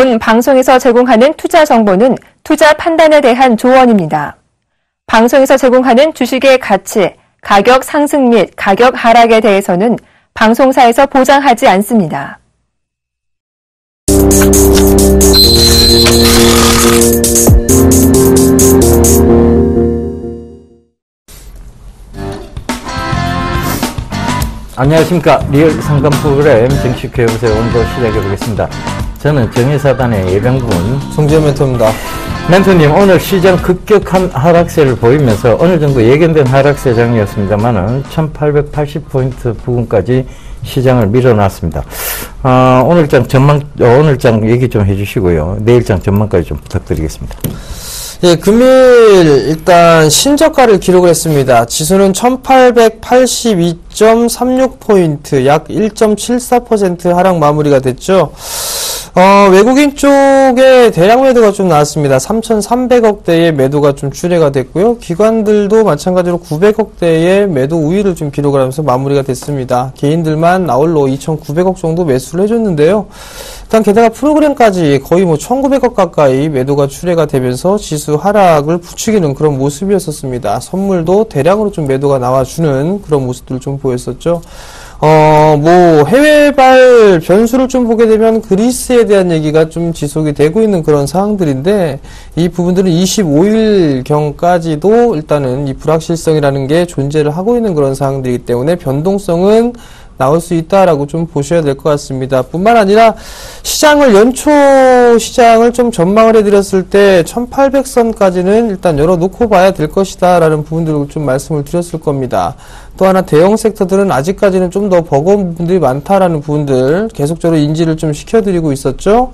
본 방송에서 제공하는 투자 정보는 투자 판단에 대한 조언입니다. 방송에서 제공하는 주식의 가치, 가격 상승 및 가격 하락에 대해서는 방송사에서 보장하지 않습니다. 안녕하십니까. 리얼 상담 프로그램 정식 교육세 오늘도 시작해보겠습니다. 저는 정의사단의 예병군 송지현 멘토입니다. 멘토님, 오늘 시장 급격한 하락세를 보이면서 어느 정도 예견된 하락세 장이었습니다만은 1880포인트 부근까지 시장을 밀어놨습니다. 오늘장 전망, 오늘장 얘기 좀 해주시고요. 내일장 전망까지 좀 부탁드리겠습니다. 예, 금일 일단 신저가를 기록을 했습니다. 지수는 1882.36포인트, 약 1.74% 하락 마무리가 됐죠. 외국인 쪽에 대량 매도가 좀 나왔습니다. 3,300억대의 매도가 좀 출회가 됐고요. 기관들도 마찬가지로 900억대의 매도 우위를 좀 기록을 하면서 마무리가 됐습니다. 개인들만 나홀로 2,900억 정도 매수를 해줬는데요. 일단 게다가 프로그램까지 거의 1,900억 가까이 매도가 출회가 되면서 지수 하락을 부추기는 그런 모습이었었습니다. 선물도 대량으로 좀 매도가 나와주는 그런 모습들을 좀 보였었죠. 해외발 변수를 좀 보게 되면 그리스에 대한 얘기가 좀 지속이 되고 있는 그런 상황들인데, 이 부분들은 25일경까지도 일단은 이 불확실성이라는 게 존재를 하고 있는 그런 상황들이기 때문에 변동성은 나올 수 있다라고 좀 보셔야 될 것 같습니다. 뿐만 아니라 시장을 연초 시장을 좀 전망을 해드렸을 때 1800선까지는 일단 열어놓고 봐야 될 것이다 라는 부분들을 좀 말씀을 드렸을 겁니다. 또 하나 대형 섹터들은 아직까지는 좀 더 버거운 부분들이 많다라는 부분들 계속적으로 인지를 좀 시켜드리고 있었죠.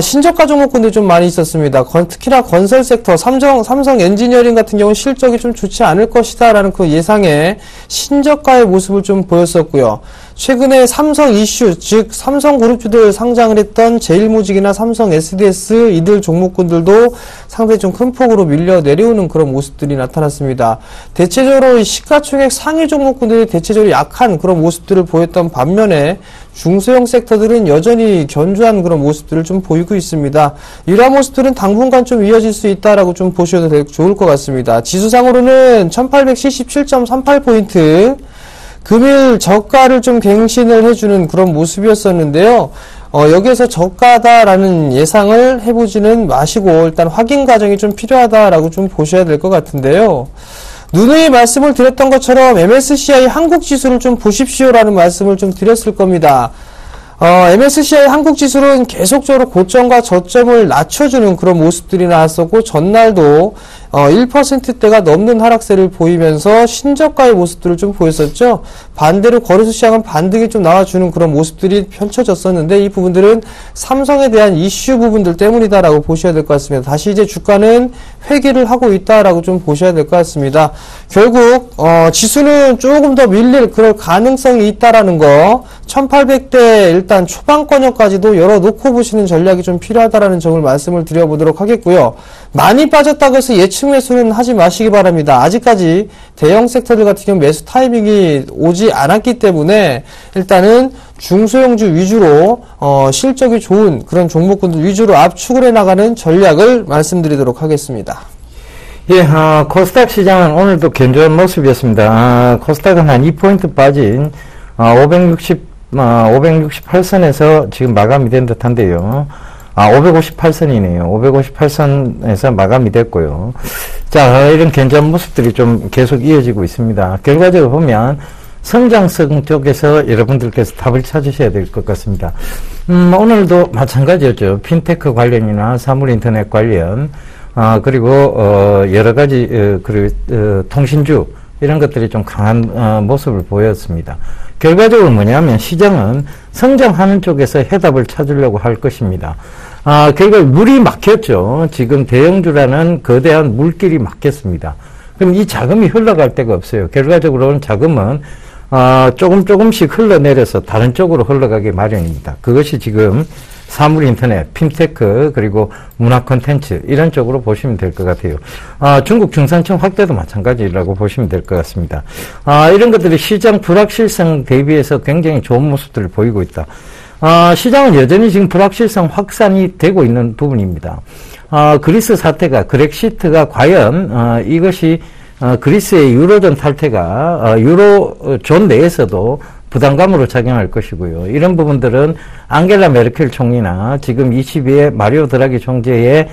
신저가 종목군들이 좀 많이 있었습니다. 특히나 건설 섹터, 삼성 엔지니어링 같은 경우는 실적이 좀 좋지 않을 것이다 라는 그 예상에 신저가의 모습을 좀 보였었고요. 최근에 삼성 이슈, 즉 삼성그룹주들 상장을 했던 제일모직이나 삼성 SDS 이들 종목군들도 상당히 좀 큰 폭으로 밀려 내려오는 그런 모습들이 나타났습니다. 대체적으로 시가총액 상위 종목군들이 대체적으로 약한 그런 모습들을 보였던 반면에 중소형 섹터들은 여전히 견조한 그런 모습들을 좀 보이고 있습니다. 이러한 모습들은 당분간 좀 이어질 수 있다라고 좀 보셔도 좋을 것 같습니다. 지수상으로는 1877.38포인트, 금일 저가를 좀 갱신을 해주는 그런 모습이었었는데요. 여기에서 저가다라는 예상을 해보지는 마시고 일단 확인 과정이 좀 필요하다라고 좀 보셔야 될 것 같은데요. 누누이 말씀을 드렸던 것처럼 MSCI 한국 지수를 좀 보십시오라는 말씀을 좀 드렸을 겁니다. MSCI 한국 지수는 계속적으로 고점과 저점을 낮춰주는 그런 모습들이 나왔었고, 전날도 1%대가 넘는 하락세를 보이면서 신저가의 모습들을 좀 보였었죠. 반대로 거래소 시장은 반등이 좀 나와주는 그런 모습들이 펼쳐졌었는데, 이 부분들은 삼성에 대한 이슈 부분들 때문이다라고 보셔야 될 것 같습니다. 다시 이제 주가는 회귀를 하고 있다라고 좀 보셔야 될 것 같습니다. 결국 지수는 조금 더 밀릴 그럴 가능성이 있다라는 거, 1800대 일단 초반권역까지도 열어놓고 보시는 전략이 좀 필요하다라는 점을 말씀을 드려보도록 하겠고요. 많이 빠졌다고 해서 예측 매수는 하지 마시기 바랍니다. 아직까지 대형 섹터들 같은 경우 매수 타이밍이 오지 않았기 때문에 일단은 중소형주 위주로 실적이 좋은 그런 종목군들 위주로 압축을 해나가는 전략을 말씀드리도록 하겠습니다. 예, 코스닥 시장은 오늘도 견조한 모습이었습니다. 코스닥은 한 2포인트 빠진 568선에서 지금 마감이 된 듯한데요. 558선이네요. 558선에서 마감이 됐고요. 자, 이런 견조한 모습들이 좀 계속 이어지고 있습니다. 결과적으로 보면 성장성 쪽에서 여러분들께서 답을 찾으셔야 될 것 같습니다. 오늘도 마찬가지였죠. 핀테크 관련이나 사물인터넷 관련, 그리고 여러 가지 통신주 이런 것들이 좀 강한 모습을 보였습니다. 결과적으로 뭐냐면 시장은 성장하는 쪽에서 해답을 찾으려고 할 것입니다. 결국 물이 막혔죠. 지금 대형주라는 거대한 물길이 막혔습니다. 그럼 이 자금이 흘러갈 데가 없어요. 결과적으로는 자금은 조금씩 흘러내려서 다른 쪽으로 흘러가기 마련입니다. 그것이 지금 사물인터넷, 핀테크, 그리고 문화 콘텐츠 이런 쪽으로 보시면 될 것 같아요. 중국 중산층 확대도 마찬가지라고 보시면 될 것 같습니다. 이런 것들이 시장 불확실성 대비해서 굉장히 좋은 모습들을 보이고 있다. 시장은 여전히 지금 불확실성 확산이 되고 있는 부분입니다. 그리스 사태가, 그렉시트가 과연, 이것이, 그리스의 유로존 탈퇴가, 유로존 내에서도 부담감으로 작용할 것이고요. 이런 부분들은 앙겔라 메르켈 총리나 지금 ECB의 마리오 드라기 총재에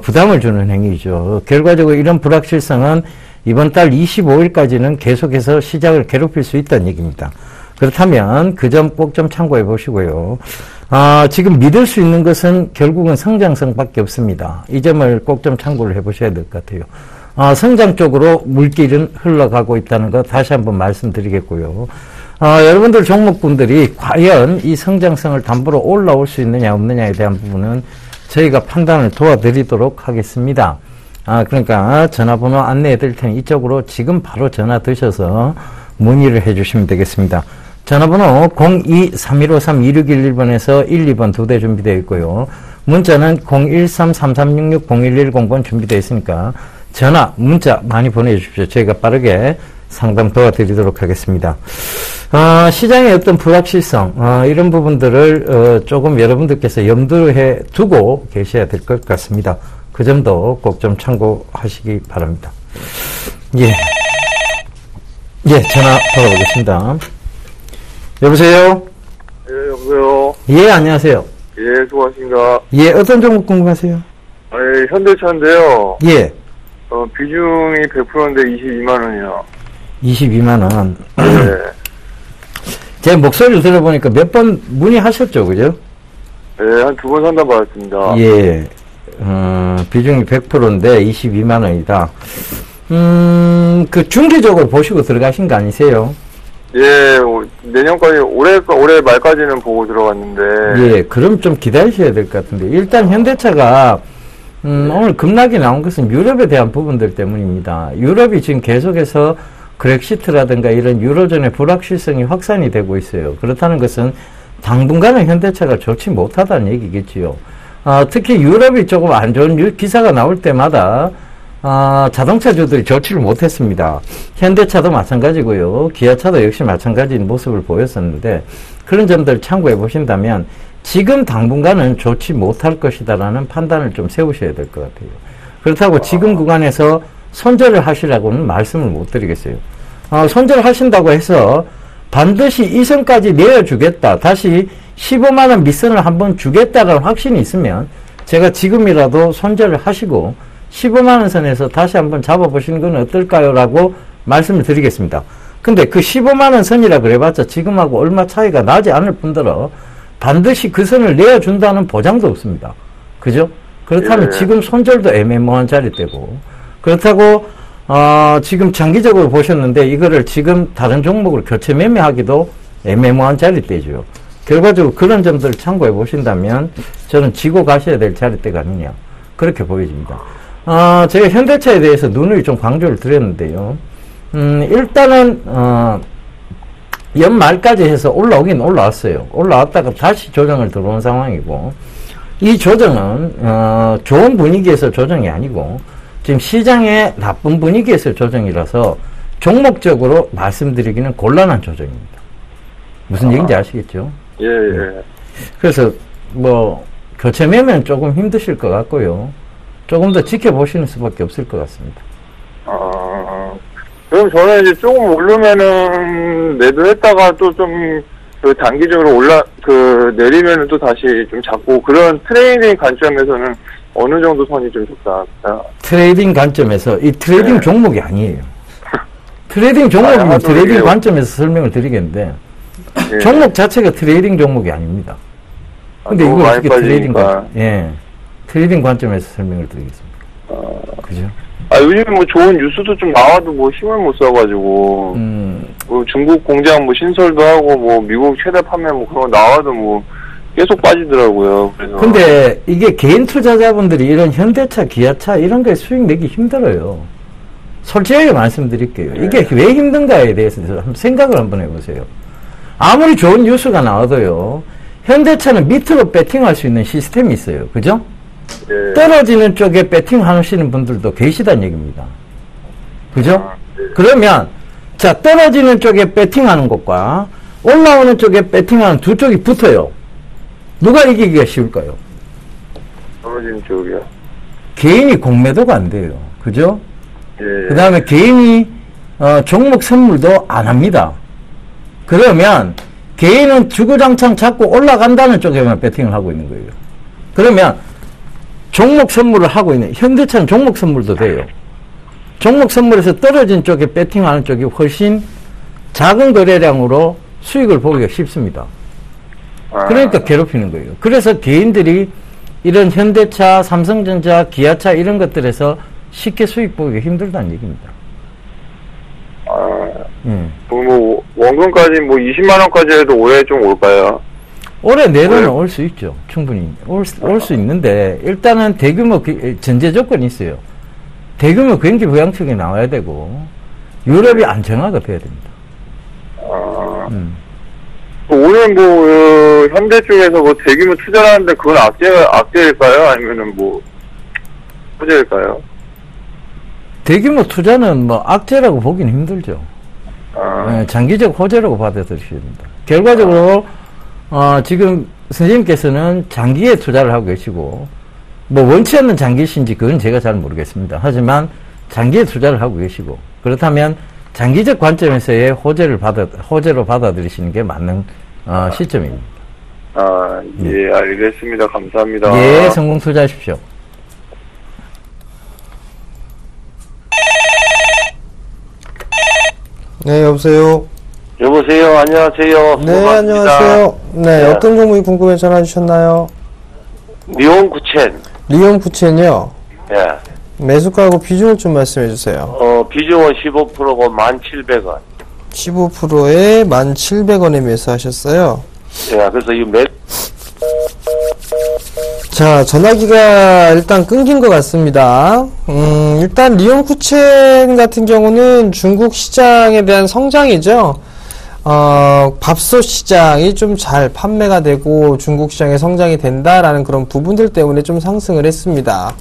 부담을 주는 행위죠. 결과적으로 이런 불확실성은 이번 달 25일까지는 계속해서 시장을 괴롭힐 수 있다는 얘기입니다. 그렇다면 그 점 꼭 좀 참고해 보시고요. 지금 믿을 수 있는 것은 결국은 성장성밖에 없습니다. 이 점을 꼭 좀 참고를 해 보셔야 될 것 같아요. 성장 쪽으로 물길은 흘러가고 있다는 거 다시 한번 말씀드리겠고요. 여러분들 종목분들이 과연 이 성장성을 담보로 올라올 수 있느냐 없느냐에 대한 부분은 저희가 판단을 도와드리도록 하겠습니다. 그러니까 전화번호 안내해 드릴 테니 이쪽으로 지금 바로 전화 드셔서 문의를 해 주시면 되겠습니다. 전화번호 02-3153-2611번에서 1, 2번 2대 준비되어 있고요. 문자는 013-3366-0110번 준비되어 있으니까 전화, 문자 많이 보내주십시오. 저희가 빠르게 상담 도와드리도록 하겠습니다. 시장의 어떤 불확실성, 이런 부분들을 조금 여러분들께서 염두에 두고 계셔야 될 것 같습니다. 그 점도 꼭 좀 참고하시기 바랍니다. 예, 전화 받아보겠습니다. 여보세요? 예, 여보세요? 예, 안녕하세요. 예, 수고하십니까? 예, 어떤 종목 궁금하세요? 예, 현대차인데요. 예. 비중이 100%인데 22만원이요. 22만원. 네. 제 목소리를 들어보니까 몇 번 문의하셨죠, 그죠? 예, 한 2번 상담 받았습니다. 예. 비중이 100%인데 22만원이다. 그 중기적으로 보시고 들어가신 거 아니세요? 예, 내년까지, 올해 말까지는 보고 들어갔는데. 예, 그럼 좀 기다리셔야 될 것 같은데. 일단 현대차가, 오늘 급락이 나온 것은 유럽에 대한 부분들 때문입니다. 유럽이 지금 계속해서 그렉시트라든가 이런 유로존의 불확실성이 확산이 되고 있어요. 그렇다는 것은 당분간은 현대차가 좋지 못하다는 얘기겠지요. 특히 유럽이 조금 안 좋은 기사가 나올 때마다 자동차주들이 좋지를 못했습니다. 현대차도 마찬가지고요. 기아차도 역시 마찬가지인 모습을 보였었는데 그런 점들 참고해 보신다면 지금 당분간은 좋지 못할 것이다라는 판단을 좀 세우셔야 될 것 같아요. 그렇다고 지금 구간에서 손절을 하시라고는 말씀을 못 드리겠어요. 손절하신다고 해서 반드시 이 선까지 내어주겠다. 다시 15만원 밑선을 한번 주겠다라는 확신이 있으면 제가 지금이라도 손절을 하시고 15만원 선에서 다시 한번 잡아보시는 건 어떨까요? 라고 말씀을 드리겠습니다. 근데 그 15만원 선이라 그래봤자 지금하고 얼마 차이가 나지 않을 뿐더러 반드시 그 선을 내어준다는 보장도 없습니다. 그죠? 그렇다면 지금 손절도 애매모호한 자리대고 그렇다고 지금 장기적으로 보셨는데 이거를 지금 다른 종목으로 교체 매매하기도 애매모호한 자리대죠. 결과적으로 그런 점들을 참고해 보신다면 저는 지고 가셔야 될 자리대가 아니냐 그렇게 보여집니다. 제가 현대차에 대해서 누누이 좀 강조를 드렸는데요. 일단은 연말까지 해서 올라오긴 올라왔어요. 올라왔다가 다시 조정을 들어온 상황이고 이 조정은 좋은 분위기에서 조정이 아니고 지금 시장의 나쁜 분위기에서 조정이라서 종목적으로 말씀드리기는 곤란한 조정입니다. 무슨 얘기인지 아시겠죠? 예. 그래서 뭐 교체 매매는 조금 힘드실 것 같고요. 조금 더 지켜보시는 수밖에 없을 것 같습니다. 그럼 저는 이제 조금 오르면은 매도했다가 또 좀 단기적으로 내리면은 또 다시 좀 잡고 그런 트레이딩 관점에서는 어느 정도 선이 좀 적다. 트레이딩 관점에서 이 트레이딩 종목이 아니에요. 트레이딩 종목이면 트레이딩 관점에서 설명을 드리겠는데 종목 자체가 트레이딩 종목이 아닙니다. 근데 이거 어떻게 트레이딩 관점에서 설명을 드리겠습니다. 그죠? 요즘 뭐 좋은 뉴스도 좀 나와도 뭐 힘을 못 써가지고, 뭐 중국 공장 뭐 신설도 하고, 뭐 미국 최대 판매 뭐 그런 거 나와도 뭐 계속 빠지더라고요. 그래서. 근데 이게 개인 투자자분들이 이런 현대차, 기아차 이런 거에 수익 내기 힘들어요. 솔직하게 말씀드릴게요. 이게 왜 힘든가에 대해서 한번 생각을 한번 해보세요. 아무리 좋은 뉴스가 나와도요, 현대차는 밑으로 배팅할 수 있는 시스템이 있어요. 그죠? 떨어지는 쪽에 배팅 하시는 분들도 계시다는 얘기입니다. 그죠? 그러면, 자, 떨어지는 쪽에 배팅하는 것과 올라오는 쪽에 배팅하는 두 쪽이 붙어요. 누가 이기기가 쉬울까요? 떨어진 쪽이요. 개인이 공매도가 안 돼요. 그죠? 예. 그 다음에 개인이, 종목 선물도 안 합니다. 그러면, 개인은 주구장창 잡고 올라간다는 쪽에만 배팅을 하고 있는 거예요. 그러면, 종목 선물을 하고 있는, 현대차는 종목 선물도 돼요. 종목 선물에서 떨어진 쪽에 배팅하는 쪽이 훨씬 작은 거래량으로 수익을 보기가 쉽습니다. 그러니까 괴롭히는 거예요. 그래서 개인들이 이런 현대차, 삼성전자, 기아차 이런 것들에서 쉽게 수익 보기가 힘들다는 얘기입니다. 뭐 원금까지 뭐 20만 원까지 해도 올해 좀 올까요? 올해 내로는 올 수 있죠. 충분히 올 수 있는데 일단은 대규모 전제 조건이 있어요. 대규모 경기 부양책이 나와야 되고 유럽이 안정화가 돼야 됩니다. 오늘 뭐 현대 쪽에서 뭐 대규모 투자를 하는데 그건 악재일까요? 아니면은 뭐 호재일까요? 대규모 투자는 뭐 악재라고 보기는 힘들죠. 네, 장기적 호재라고 받아들이셔야 됩니다. 결과적으로 지금 선생님께서는 장기에 투자를 하고 계시고 뭐 원치 않는 장기신지 그건 제가 잘 모르겠습니다. 하지만 장기에 투자를 하고 계시고 그렇다면 장기적 관점에서의 호재로 받아들이시는 게 맞는 시점입니다. 예, 알겠습니다. 감사합니다. 예, 성공 투자하십시오. 네, 여보세요. 여보세요. 안녕하세요. 네, 안녕하세요. 네, 네. 어떤 종목이 궁금해 전화 주셨나요? 리온 구첸. 리온 부첸이요. 예. 매수가하고 비중을 좀 말씀해 주세요. 비중은 15%고 1,700원. 15%에 1,700원에 매수하셨어요. 예, 그래서 이 자, 전화기가 일단 끊긴 것 같습니다. 일단 리온쿠첸 같은 경우는 중국 시장에 대한 성장이죠. 밥솥 시장이 좀 잘 판매가 되고 중국 시장에 성장이 된다라는 그런 부분들 때문에 좀 상승을 했습니다.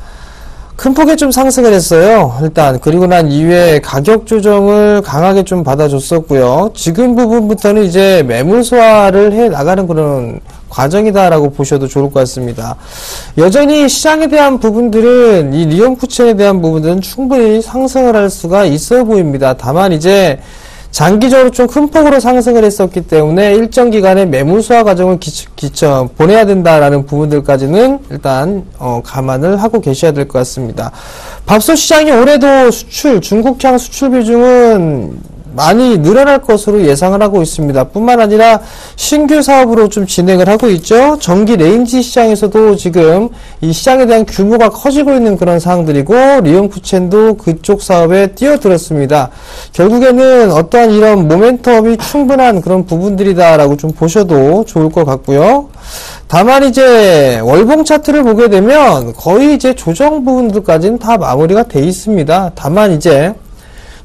큰 폭에 좀 상승을 했어요. 일단 그리고 난 이후에 가격 조정을 강하게 좀 받아줬었고요. 지금 부분부터는 이제 매물 소화를 해 나가는 그런 과정이다라고 보셔도 좋을 것 같습니다. 여전히 시장에 대한 부분들은 이 리온쿠첸에 대한 부분들은 충분히 상승을 할 수가 있어 보입니다. 다만 이제 장기적으로 좀 큰 폭으로 상승을 했었기 때문에 일정 기간의 매물 소화 과정을 보내야 된다라는 부분들까지는 일단 감안을 하고 계셔야 될 것 같습니다. 밥솥 시장이 올해도 중국향 수출 비중은 많이 늘어날 것으로 예상을 하고 있습니다. 뿐만 아니라 신규 사업으로 좀 진행을 하고 있죠. 전기 레인지 시장에서도 지금 이 시장에 대한 규모가 커지고 있는 그런 상황들이고 리온쿠첸도 그쪽 사업에 뛰어들었습니다. 결국에는 어떠한 이런 모멘텀이 충분한 그런 부분들이다라고 좀 보셔도 좋을 것 같고요. 다만 이제 월봉 차트를 보게 되면 거의 이제 조정 부분들까지는 다 마무리가 돼 있습니다. 다만 이제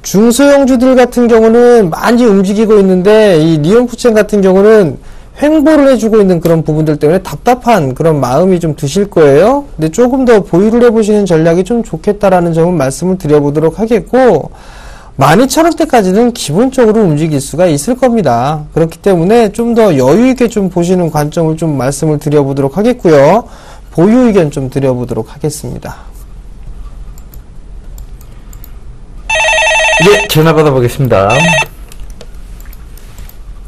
중소형주들 같은 경우는 많이 움직이고 있는데 이 리온쿠첸 같은 경우는 횡보를 해주고 있는 그런 부분들 때문에 답답한 그런 마음이 좀 드실 거예요. 근데 조금 더 보유를 해보시는 전략이 좀 좋겠다라는 점은 말씀을 드려보도록 하겠고 12,000원대까지는 기본적으로 움직일 수가 있을 겁니다. 그렇기 때문에 좀 더 여유있게 좀 보시는 관점을 좀 말씀을 드려보도록 하겠고요. 보유 의견 좀 드려보도록 하겠습니다. 예, 전화 받아보겠습니다.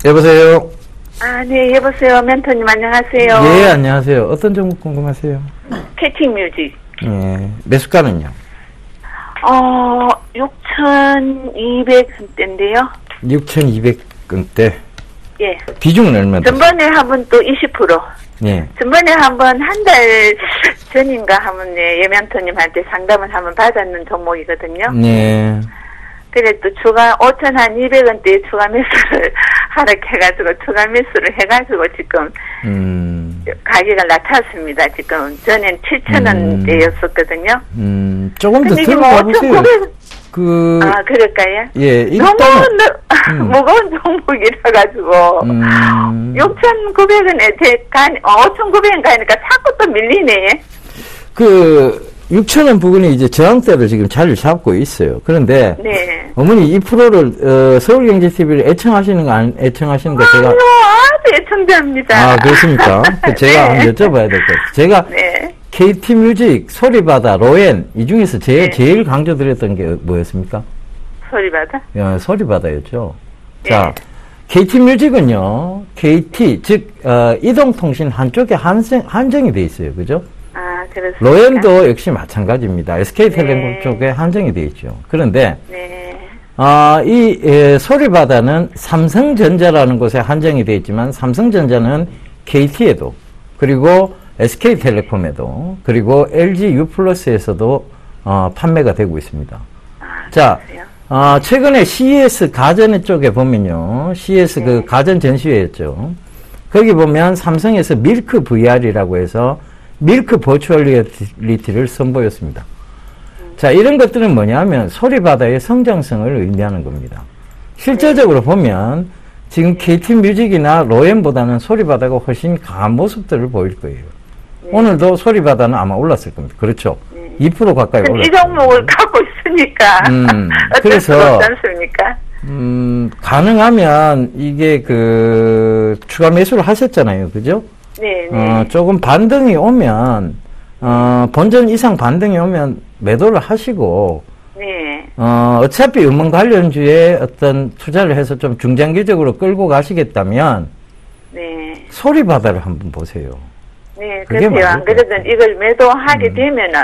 여보세요? 네, 여보세요. 멘토님, 안녕하세요. 예, 안녕하세요. 어떤 종목 궁금하세요? 캐팅 뮤직. 예, 매수가는요? 6,200원대인데요. 6,200원대. 예. 비중은 얼마 되세요? 전번에 한 번 또 20%. 예. 전번에 한 번, 한 달 전인가 하면, 예, 멘토님한테 상담을 한번 받았는 종목이거든요. 네. 그래, 또 추가, 5,200원대에 추가 매수를 하락해가지고, 추가 매수를 해가지고, 지금, 가격을 낮췄습니다. 지금, 전엔 7,000원대였었거든요. 조금 더 근데 지금 들어가보세요. 5,900원. 일까요? 예, 너무 일단. 무거운 종목이라가지고, 6,900원에 5,900원 가니까 자꾸 또 밀리네. 6,000원 부근이 이제 저항대를 지금 자리를 잡고 있어요. 그런데 네. 어머니 이 프로를 서울경제TV를 애청하시는 거 안 애청하시는 거 제가 아주 애청자입니다. 아 그렇습니까? 제가 네. 한번 여쭤봐야 될 것 같아요. 제가 네. KT뮤직, 소리바다, 로엔 이 중에서 제일 강조드렸던 게 뭐였습니까? 소리바다? 소리바다였죠. 네. 자, KT뮤직은요, KT 즉 이동통신 한쪽에 한정이 돼 있어요, 그죠? 아, 그렇습니까? 로엔도 역시 마찬가지입니다. SK텔레콤 네. 쪽에 한정이 돼 있죠. 그런데 네. 소리바다는 삼성전자라는 곳에 한정이 돼 있지만 삼성전자는 KT에도 그리고 SK텔레콤에도 그리고 LG U+에서도 판매가 되고 있습니다. 자, 그래요? 최근에 CES 가전 쪽에 보면요. CES 그 가전 전시회였죠. 거기 보면 삼성에서 밀크 VR이라고 해서 밀크 버추얼 리얼리티를 선보였습니다. 자, 이런 것들은 뭐냐면 소리바다의 성장성을 의미하는 겁니다. 실제적으로 보면 지금 KT뮤직이나 로엔보다는 소리바다가 훨씬 강한 모습들을 보일 거예요. 오늘도 소리바다는 아마 올랐을 겁니다. 그렇죠? 2% 가까이 이 올랐어요. 종목을 갖고 있으니까 어쩔 그래서 수 없지 않습니까? 가능하면 이게 추가 매수를 하셨잖아요. 그죠? 네, 네. 조금 반등이 오면 본전 이상 반등이 오면 매도를 하시고 네. 어차피 음원 관련주에 어떤 투자를 해서 좀 중장기적으로 끌고 가시겠다면 네. 소리바다를 한번 보세요. 네, 그게 그래요. 맞을 안 그래도 이걸 매도하게 되면은,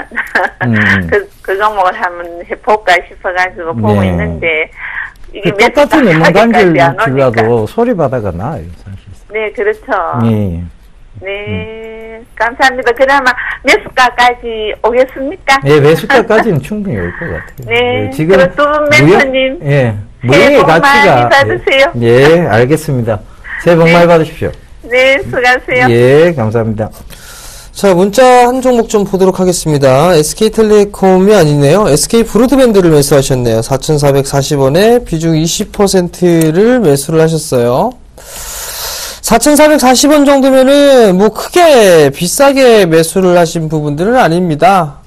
음. 그 종목을 한번 해볼까 싶어가지고 보고 네. 있는데, 이게 똑같은 음원 관절주라도 오니까. 소리바다가 나아요, 사실상. 네, 그렇죠. 예. 네, 감사합니다. 그나마 매수가까지 오겠습니까? 예, 매수가까지는 충분히 올 것 같아요. 네, 지금 그럼 두 멘토님, 무역의 복 많이 가치가 받으세요. 예, 알겠습니다. 새해 복 네. 많이 받으십시오. 네, 수고하세요. 예, 감사합니다. 자, 문자 한 종목 좀 보도록 하겠습니다. SK텔레콤이 아니네요. SK브로드밴드를 매수하셨네요. 4,440원에 비중 20%를 매수를 하셨어요. 4,440원 정도면은 뭐 크게 비싸게 매수를 하신 부분들은 아닙니다.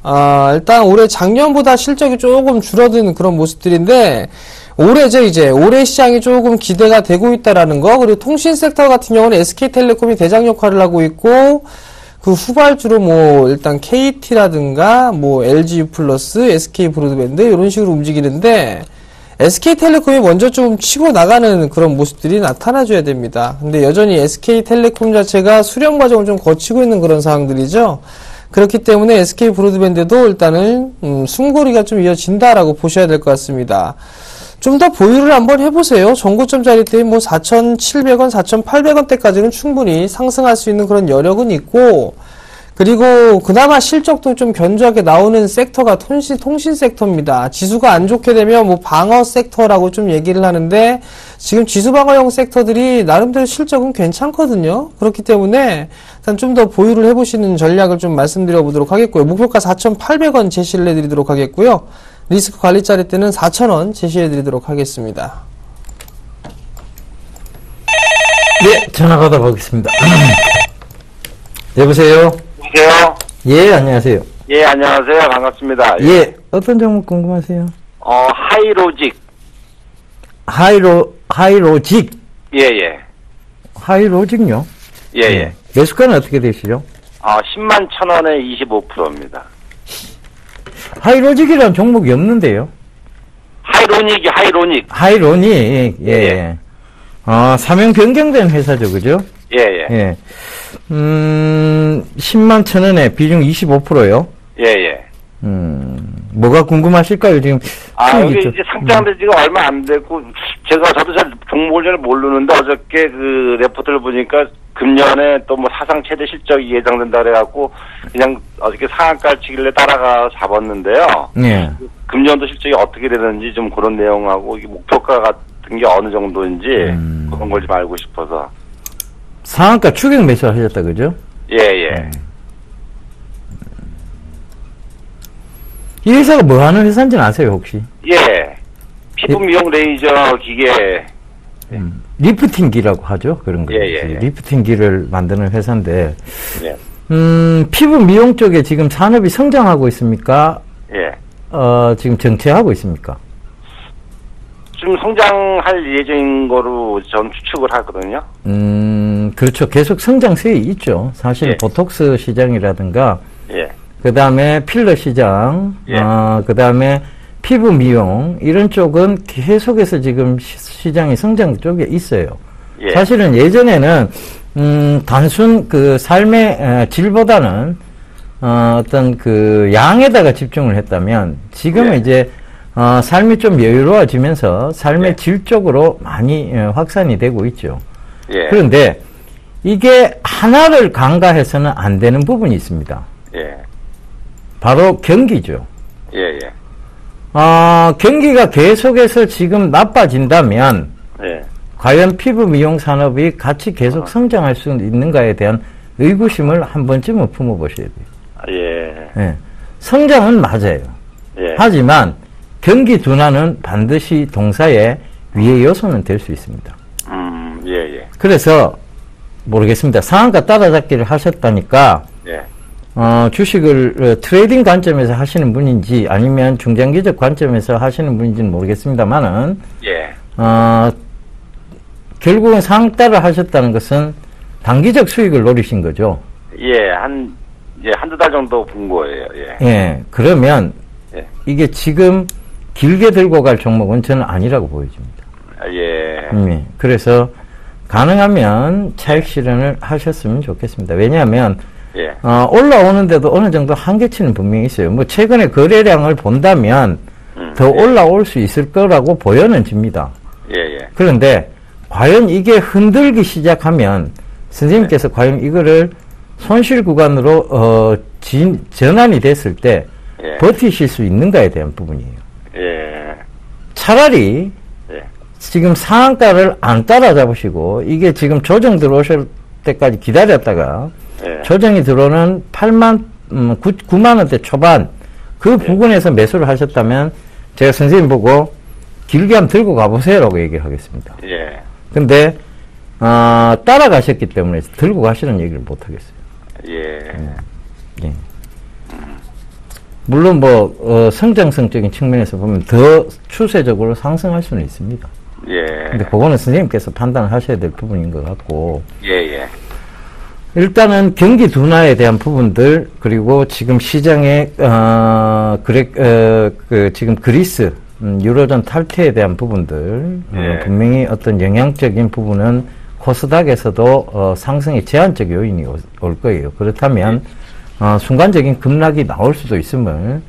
일단 올해 작년보다 실적이 조금 줄어든 그런 모습들인데 올해죠, 이제. 올해 시장이 조금 기대가 되고 있다라는 거. 그리고 통신 섹터 같은 경우는 SK텔레콤이 대장 역할을 하고 있고, 그 후발주로 뭐, 일단 KT라든가, 뭐, LG U+, SK브로드밴드, 이런 식으로 움직이는데, SK텔레콤이 먼저 좀 치고 나가는 그런 모습들이 나타나줘야 됩니다. 근데 여전히 SK텔레콤 자체가 수렴 과정을 좀 거치고 있는 그런 상황들이죠. 그렇기 때문에 SK브로드밴드도 일단은, 숨고리가 좀 이어진다라고 보셔야 될 것 같습니다. 좀 더 보유를 한번 해보세요. 전고점짜리 때 뭐 4,700원, 4,800원대까지는 충분히 상승할 수 있는 그런 여력은 있고, 그리고 그나마 실적도 좀 견조하게 나오는 섹터가 통신 섹터입니다. 지수가 안 좋게 되면 뭐 방어 섹터라고 좀 얘기를 하는데, 지금 지수 방어형 섹터들이 나름대로 실적은 괜찮거든요. 그렇기 때문에 일단 좀 더 보유를 해보시는 전략을 좀 말씀드려 보도록 하겠고요. 목표가 4,800원 제시를 해드리도록 하겠고요. 리스크 관리자리 때는 4,000원 제시해드리도록 하겠습니다. 예, 전화 받아보겠습니다. 여보세요? 여보세요? 예, 안녕하세요. 예, 안녕하세요. 반갑습니다. 예, 어떤 종목 궁금하세요? 하이로직. 하이로직. 예, 예. 하이로직요? 예, 예. 매수가는 어떻게 되시죠? 10만 1,000원에 25%입니다. 하이로직이라는 종목이 없는데요? 하이로닉. 하이로닉, 예. 예. 사명 변경된 회사죠, 그죠? 예, 예. 예. 10만 1,000원에 비중 25%요? 예, 예. 뭐가 궁금하실까요, 지금? 여기 이제 상장된 지가 얼마 안 됐고, 저도 잘 종목을 잘 모르는데, 어저께 그 레포트를 보니까 금년에 또 뭐 사상 최대 실적이 예상된다 그래갖고, 그냥 어저께 상한가를 치길래 따라가 잡았는데요. 예. 금년도 실적이 어떻게 되는지 좀 그런 내용하고, 이게 목표가 같은 게 어느 정도인지, 그런 걸 좀 알고 싶어서. 상한가 추격 매수를 하셨다, 그죠? 예, 예. 이 회사가 뭐 하는 회사인지는 아세요, 혹시? 예. 피부 미용 레이저 기계. 리프팅기라고 하죠, 그런 거. 예, 예, 예. 리프팅기를 만드는 회사인데, 예. 피부 미용 쪽에 지금 산업이 성장하고 있습니까? 예. 지금 정체하고 있습니까? 좀 성장할 예정인 거로 전 추측을 하거든요. 그렇죠. 계속 성장세에 있죠. 사실 예. 보톡스 시장이라든가, 예. 그 다음에 필러 시장, 예. 그 다음에 피부 미용, 이런 쪽은 계속해서 지금 시장이 성장 쪽에 있어요. 예. 사실은 예전에는, 단순 그 삶의 질보다는, 어떤 그 양에다가 집중을 했다면, 지금은 예. 이제, 삶이 좀 여유로워지면서 삶의 예. 질 쪽으로 많이 확산이 되고 있죠. 예. 그런데 이게 하나를 간과해서는 안 되는 부분이 있습니다. 예. 바로 경기죠. 예. 예. 경기가 계속해서 지금 나빠진다면 예. 과연 피부 미용 산업이 같이 계속 성장할 수 있는가에 대한 의구심을 한 번쯤은 품어보셔야 돼요. 예. 예. 성장은 맞아요. 예. 하지만 경기 둔화는 반드시 동사의 위의 요소는 될 수 있습니다. 예. 예. 그래서 모르겠습니다. 상한가 따라잡기를 하셨다니까 예. 주식을 트레이딩 관점에서 하시는 분인지 아니면 중장기적 관점에서 하시는 분인지는 모르겠습니다만은 예. 결국은 상따를 하셨다는 것은 단기적 수익을 노리신 거죠. 예. 한두 달 정도 본 거예요. 예. 예. 그러면 예. 이게 지금 길게 들고 갈 종목은 저는 아니라고 보여집니다. 예. 그래서 가능하면 차익 실현을 하셨으면 좋겠습니다. 왜냐하면 예. 올라오는데도 어느 정도 한계치는 분명히 있어요. 뭐 최근에 거래량을 본다면 더 올라올 수 있을 거라고 보여집니다. 예. 예. 그런데 과연 이게 흔들기 시작하면 선생님께서 과연 이거를 손실 구간으로 전환이 됐을 때 예. 버티실 수 있는가에 대한 부분이에요. 예. 차라리 예. 지금 상한가를 안 따라잡으시고 이게 지금 조정 들어오실 때까지 기다렸다가 예. 조정이 들어오는 9만 원대 초반 그 부분에서 매수를 하셨다면 제가 선생님 보고 길게 한번 들고 가보세요라고 얘기를 하겠습니다. 예. 근데 따라가셨기 때문에 들고 가시는 얘기를 못 하겠어요. 예. 예. 물론 성장성적인 측면에서 보면 더 추세적으로 상승할 수는 있습니다. 예. 근데 그거는 선생님께서 판단을 하셔야 될 부분인 것 같고. 예. 예. 일단은 경기 둔화에 대한 부분들, 그리고 지금 시장의, 지금 그리스, 유로존 탈퇴에 대한 부분들, 예. 분명히 어떤 영향적인 부분은 코스닥에서도 상승의 제한적 요인이 올 거예요. 그렇다면, 순간적인 급락이 나올 수도 있음을,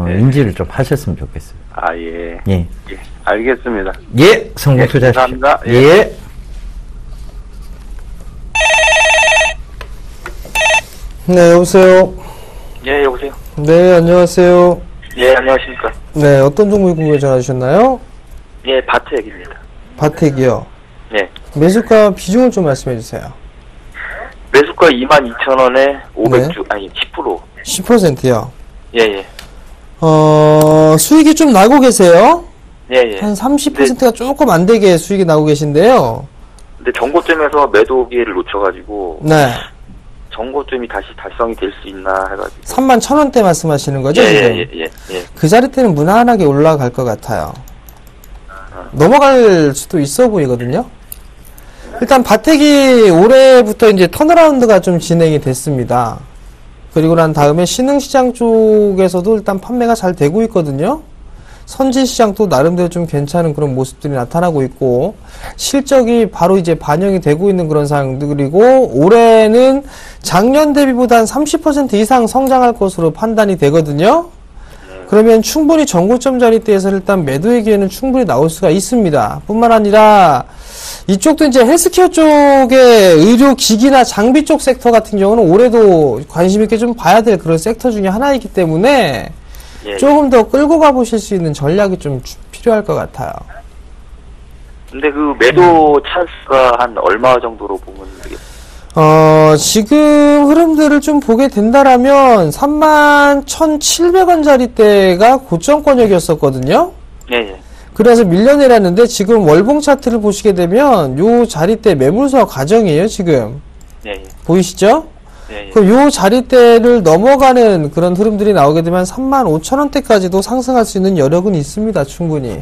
예. 인지를 좀 하셨으면 좋겠어요. 예. 예. 예. 알겠습니다. 예, 성공 투자하십시오. 감사합니다. 예. 예. 네, 여보세요. 예, 여보세요. 네, 안녕하세요. 예, 안녕하십니까. 네, 어떤 종목이 궁금해 전화 주셨나요? 예, 바트액입니다. 바텍이요. 예. 매수가 비중을 좀 말씀해 주세요. 매수가 22,000원에 500주, 아니, 10%. 10%요. 예, 예. 수익이 좀 나고 계세요? 예, 예. 한 30%가 조금 안 되게 수익이 나고 계신데요. 근데 정고점에서 매도 기회를 놓쳐가지고, 네. 정고점이 다시 달성이 될 수 있나 해가지고. 31,000원대 말씀하시는 거죠? 예, 지금? 예. 그 자리 때는 무난하게 올라갈 것 같아요. 넘어갈 수도 있어 보이거든요. 일단 바텍이 올해부터 이제 턴어라운드가 좀 진행이 됐습니다. 그리고 난 다음에 신흥시장 쪽에서도 일단 판매가 잘 되고 있거든요. 선진시장도 나름대로 좀 괜찮은 그런 모습들이 나타나고 있고, 실적이 바로 이제 반영이 되고 있는 그런 상황들이고, 올해는 작년 대비보다 한 30% 이상 성장할 것으로 판단이 되거든요. 그러면 충분히 정고점 자리대에서 일단 매도의 기회는 충분히 나올 수가 있습니다. 뿐만 아니라 이쪽도 이제 헬스케어 쪽의 의료기기나 장비 쪽 섹터 같은 경우는 올해도 관심 있게 좀 봐야 될 그런 섹터 중에 하나이기 때문에 예. 조금 더 끌고 가보실 수 있는 전략이 좀 필요할 것 같아요. 근데 그 매도 찬스가 한 얼마 정도로 보면 되겠어요? 지금 흐름들을 좀 보게 된다라면 31,700원짜리대가 고점권역이었었거든요. 예, 예. 그래서 밀려내렸는데 지금 월봉 차트를 보시게 되면 요 자리대 매물서 과정이에요, 지금. 예, 예. 보이시죠? 예. 그 요 자리대를 넘어가는 그런 흐름들이 나오게 되면 35,000원대까지도 상승할 수 있는 여력은 있습니다, 충분히.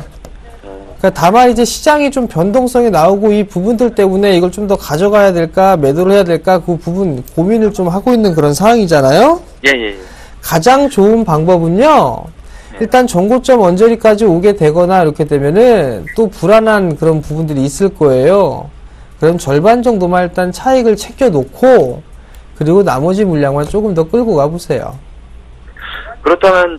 그러니까 다만 이제 시장이 좀 변동성이 나오고 이 부분들 때문에 이걸 좀 더 가져가야 될까, 매도를 해야 될까, 그 부분 고민을 좀 하고 있는 그런 상황이잖아요? 예. 가장 좋은 방법은요, 일단 전고점 언저리까지 오게 되거나 이렇게 되면은 또 불안한 그런 부분들이 있을 거예요. 그럼 절반 정도만 일단 차익을 챙겨놓고, 그리고 나머지 물량만 조금 더 끌고 가보세요. 그렇다면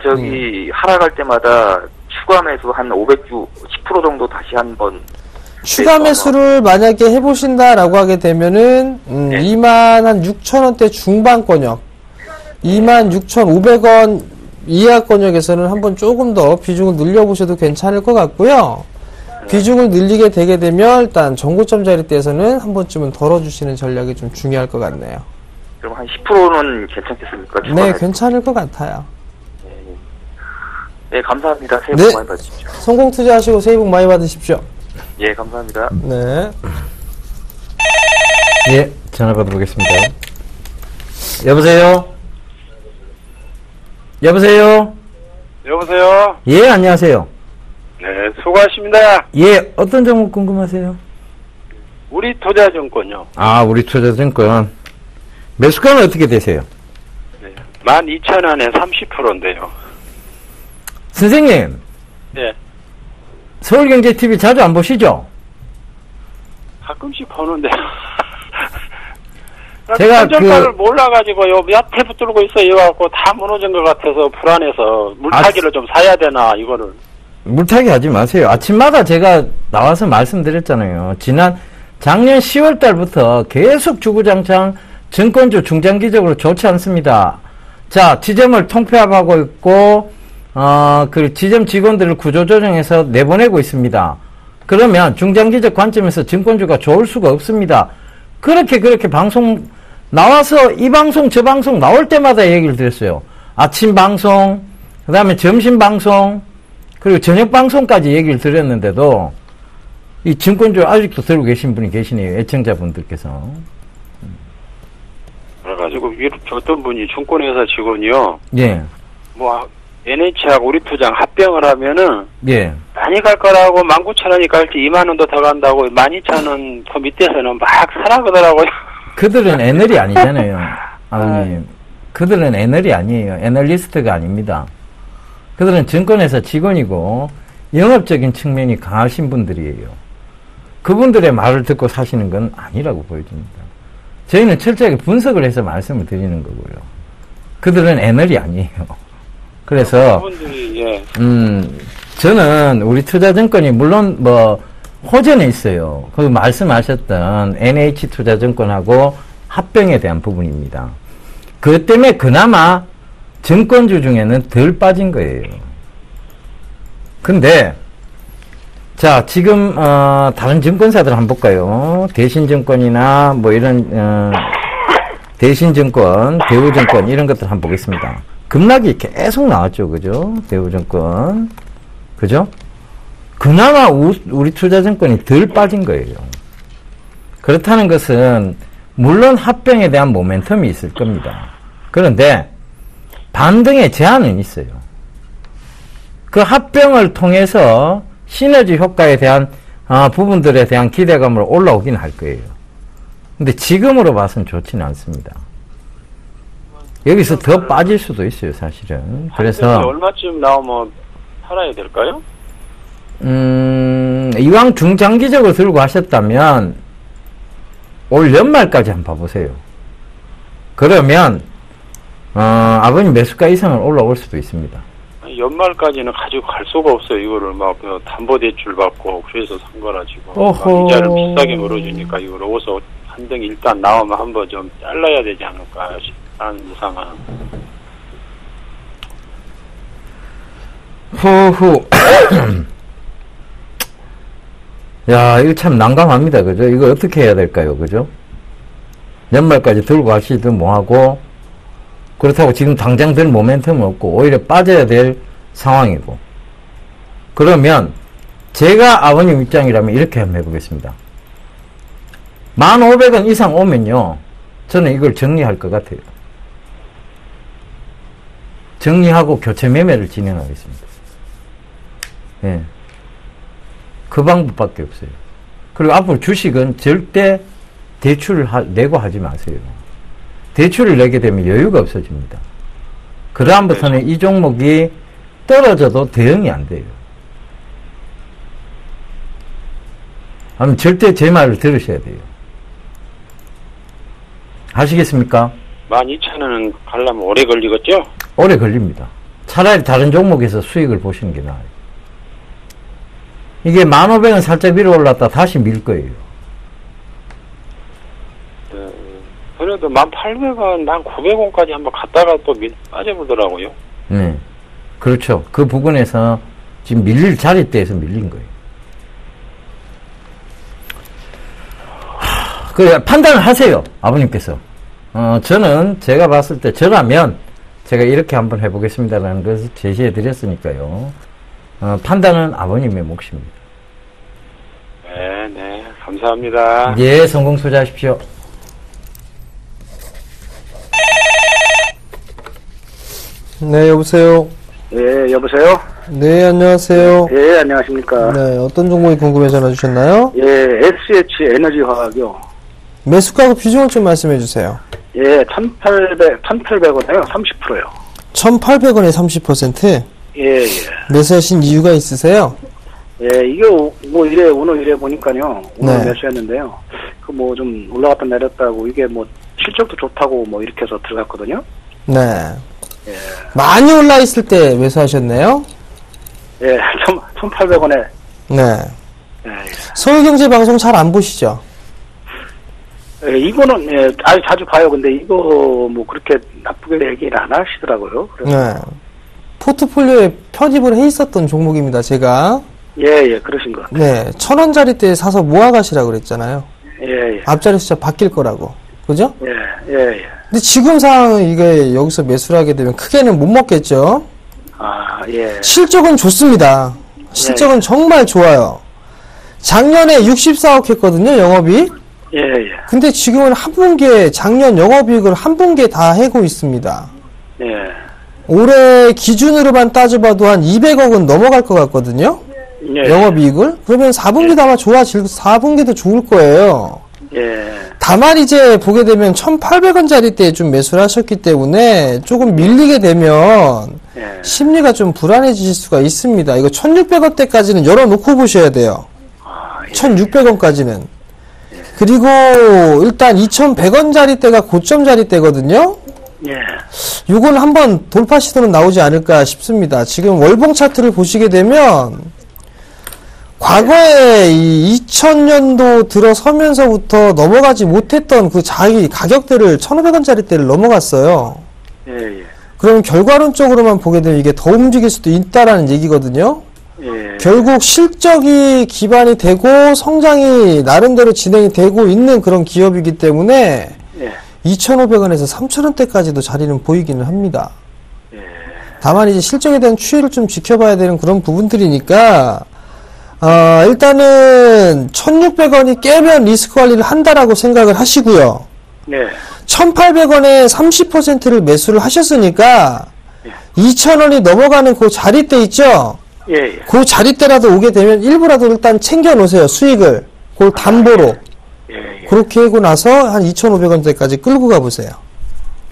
하락할 때마다 추가 매수 한 500주 10% 정도 다시 한번 추가 매수를 만약에 해보신다라고 하게 되면은 26,000원대 중반권역 26,500원 이하권역에서는 한번 조금 더 비중을 늘려보셔도 괜찮을 것 같고요. 비중을 늘리게 되게 되면 일단 정고점 자리대에서는 한 번쯤은 덜어주시는 전략이 좀 중요할 것 같네요. 그럼 한 10%는 괜찮겠습니까? 네, 괜찮을 것 같아요. 네, 감사합니다. 새해 복 네. 많이 받으십시오. 성공 투자하시고 새해 복 많이 받으십시오. 예, 감사합니다. 네. 예, 전화 받아보겠습니다. 여보세요? 여보세요? 여보세요? 예, 안녕하세요. 네, 수고하십니다. 예, 어떤 종목 궁금하세요? 우리 투자증권요. 아, 우리 투자증권. 매수가는 어떻게 되세요? 네, 12,000원에 30%인데요. 선생님, 네, 서울경제TV 자주 안 보시죠? 가끔씩 보는데. 제가 손절가를 몰라가지고요, 밑에 붙들고 있어. 이래갖고 다 무너진 것 같아서 불안해서 물타기를 좀 사야 되나, 이거를. 물타기 하지 마세요. 아침마다 제가 나와서 말씀드렸잖아요. 작년 10월 달부터 계속 주구장창 증권주 중장기적으로 좋지 않습니다. 자, 지점을 통폐합하고 있고, 그 지점 직원들을 구조조정해서 내보내고 있습니다. 그러면 중장기적 관점에서 증권주가 좋을 수가 없습니다. 그렇게 방송 나와서 이 방송 저 방송 나올 때마다 얘기를 드렸어요. 아침 방송, 그 다음에 점심 방송, 그리고 저녁 방송까지 얘기를 드렸는데도 이 증권주 아직도 들고 계신 분이 계시네요. 애청자분들께서. 그래가지고 어떤 분이 증권회사 직원이요. 예. NH하고 우리 투장 합병을 하면은 예. 많이 갈 거라고 19,000원이 갈지 2만원도 더 간다고 12,000원 그 밑에서는 막 사라그더라고요. 그들은 애널이 아니잖아요. 아버님. 그들은 애널이 아니에요. 애널리스트가 아닙니다. 그들은 증권회사 직원이고 영업적인 측면이 강하신 분들이에요. 그분들의 말을 듣고 사시는 건 아니라고 보여집니다. 저희는 철저하게 분석을 해서 말씀을 드리는 거고요. 그들은 애널이 아니에요. 그래서 저는 우리 투자증권이 물론 호전에 있어요. 그 말씀하셨던 NH투자증권하고 합병에 대한 부분입니다. 그것 때문에 그나마 증권주 중에는 덜 빠진 거예요. 근데 자, 지금 다른 증권사들 한번 볼까요? 대신증권이나 이런 대신증권, 대우증권 이런 것들 한번 보겠습니다. 급락이 계속 나왔죠. 그죠? 대우증권. 그죠? 그나마 우리 투자증권이 덜 빠진 거예요. 그렇다는 것은 물론 합병에 대한 모멘텀이 있을 겁니다. 그런데 반등의 제한은 있어요. 그 합병을 통해서 시너지 효과에 대한 부분들에 대한 기대감으로 올라오긴 할 거예요. 근데 지금으로 봐서는 좋지는 않습니다. 여기서 더 빠질 수도 있어요, 사실은. 그래서 얼마쯤 나오면 팔아야 될까요? 이왕 중장기적으로 들고 하셨다면 올 연말까지 한번 봐보세요. 그러면 아버님 매수가 이상은 올라올 수도 있습니다. 연말까지는 가지고 갈 수가 없어요. 이거를 담보대출 받고 그래서 산 거라 지금 이자를 비싸게 물어주니까 이걸 어디서 한등 일단 나오면 한번 좀 잘라야 되지 않을까 하는 이상은. 후후. 야, 이거 참 난감합니다. 그죠? 이거 어떻게 해야 될까요? 그죠? 연말까지 들고 가시든 뭐하고, 그렇다고 지금 당장 될 모멘텀은 없고, 오히려 빠져야 될 상황이고. 그러면, 제가 아버님 입장이라면 이렇게 한번 해보겠습니다. 1,500원 이상 오면요, 저는 이걸 정리할 것 같아요. 정리하고 교체 매매를 진행하겠습니다. 예. 그 방법밖에 없어요. 그리고 앞으로 주식은 절대 대출을 내고 하지 마세요. 대출을 내게 되면 여유가 없어집니다. 그다음부터는 이 종목이 떨어져도 대응이 안 돼요. 아니면 절대 제 말을 들으셔야 돼요. 아시겠습니까? 12,000원은 가려면 오래 걸리겠죠? 오래 걸립니다. 차라리 다른 종목에서 수익을 보시는 게 나아요. 이게 1,500원 살짝 위로 올랐다 다시 밀 거예요. 그래도 1,800원, 1,900원까지 한번 갔다가 또 빠져보더라고요. 네. 그렇죠. 그 부분에서 지금 밀릴 자리대에서 밀린 거예요. 그 판단을 하세요. 아버님께서. 저는 제가 봤을 때 저라면 제가 이렇게 한번 해보겠습니다라는 것을 제시해 드렸으니까요. 판단은 아버님의 몫입니다. 네, 감사합니다. 예, 성공 투자하십시오. 네, 여보세요. 예, 여보세요? 네, 안녕하세요. 예, 안녕하십니까. 네, 어떤 종목이 궁금해 전화 주셨나요? 예, SH 에너지화학이요. 매수가하고 비중을 좀 말씀해 주세요. 예, 1,800원에요. 30%요. 1,800원에 30%? 예, 예. 매수하신 이유가 있으세요? 예, 이게 오늘 이래 보니까요. 오늘 네. 매수했는데요. 그 뭐 좀 올라갔다 내렸다고 이게 뭐 실적도 좋다고 뭐 이렇게 해서 들어갔거든요. 네. 예. 많이 올라 있을 때 매수하셨네요? 예, 1,800원에. 네. 예, 서울경제방송 잘 안 보시죠? 예, 이거는 예, 아주 자주 봐요. 근데 이거 뭐 그렇게 나쁘게 얘기를 안 하시더라고요. 그래서 네. 포트폴리오에 편입을 해 있었던 종목입니다, 제가. 예, 그러신 것 같아요. 네. 1,000원짜리 때 사서 모아가시라고 그랬잖아요. 예. 앞자리 숫자 바뀔 거라고. 그죠? 예. 근데 지금 상황은 이게 여기서 매수를 하게 되면 크게는 못 먹겠죠? 아, 예. 실적은 좋습니다. 실적은 정말 좋아요. 작년에 64억 했거든요, 영업이익. 예. 근데 지금은 한 분기에 작년 영업이익을 한 분기에 다 해고 있습니다. 예. 올해 기준으로만 따져봐도 한 200억은 넘어갈 것 같거든요. 예. 영업이익을. 그러면 4분기도 아마 4분기도 좋을 거예요. 예. 다만 이제 보게 되면 1,800원짜리 때 좀 매수를 하셨기 때문에 조금 밀리게 되면 예. 심리가 좀 불안해지실 수가 있습니다. 이거 1,600원대까지는 열어놓고 보셔야 돼요. 아, 예. 1,600원까지는. 그리고 일단 2,100원짜리 때가 고점짜리 때거든요. 예. 요건 한번 돌파 시도는 나오지 않을까 싶습니다. 지금 월봉 차트를 보시게 되면 과거에 이 2000년도 들어서면서부터 넘어가지 못했던 그 자기 가격대를 1,500원짜리 때를 넘어갔어요. 예. 그럼 결과론적으로만 보게 되면 이게 더 움직일 수도 있다라는 얘기거든요. 예. 결국 실적이 기반이 되고 성장이 나름대로 진행이 되고 있는 그런 기업이기 때문에 예. 2,500원에서 3,000원대까지도 자리는 보이기는 합니다. 예. 다만 이제 실적에 대한 추이를 좀 지켜봐야 되는 그런 부분들이니까 일단은 1,600원이 깨면 리스크 관리를 한다라고 생각을 하시고요. 네. 1,800원에 30%를 매수를 하셨으니까 2,000원이 넘어가는 그 자리대 있죠? 예. 그 자리대라도 오게 되면 일부라도 일단 챙겨 놓으세요. 수익을. 그걸 담보로. 예. 그렇게 하고 나서 한 2,500원대까지 끌고 가보세요.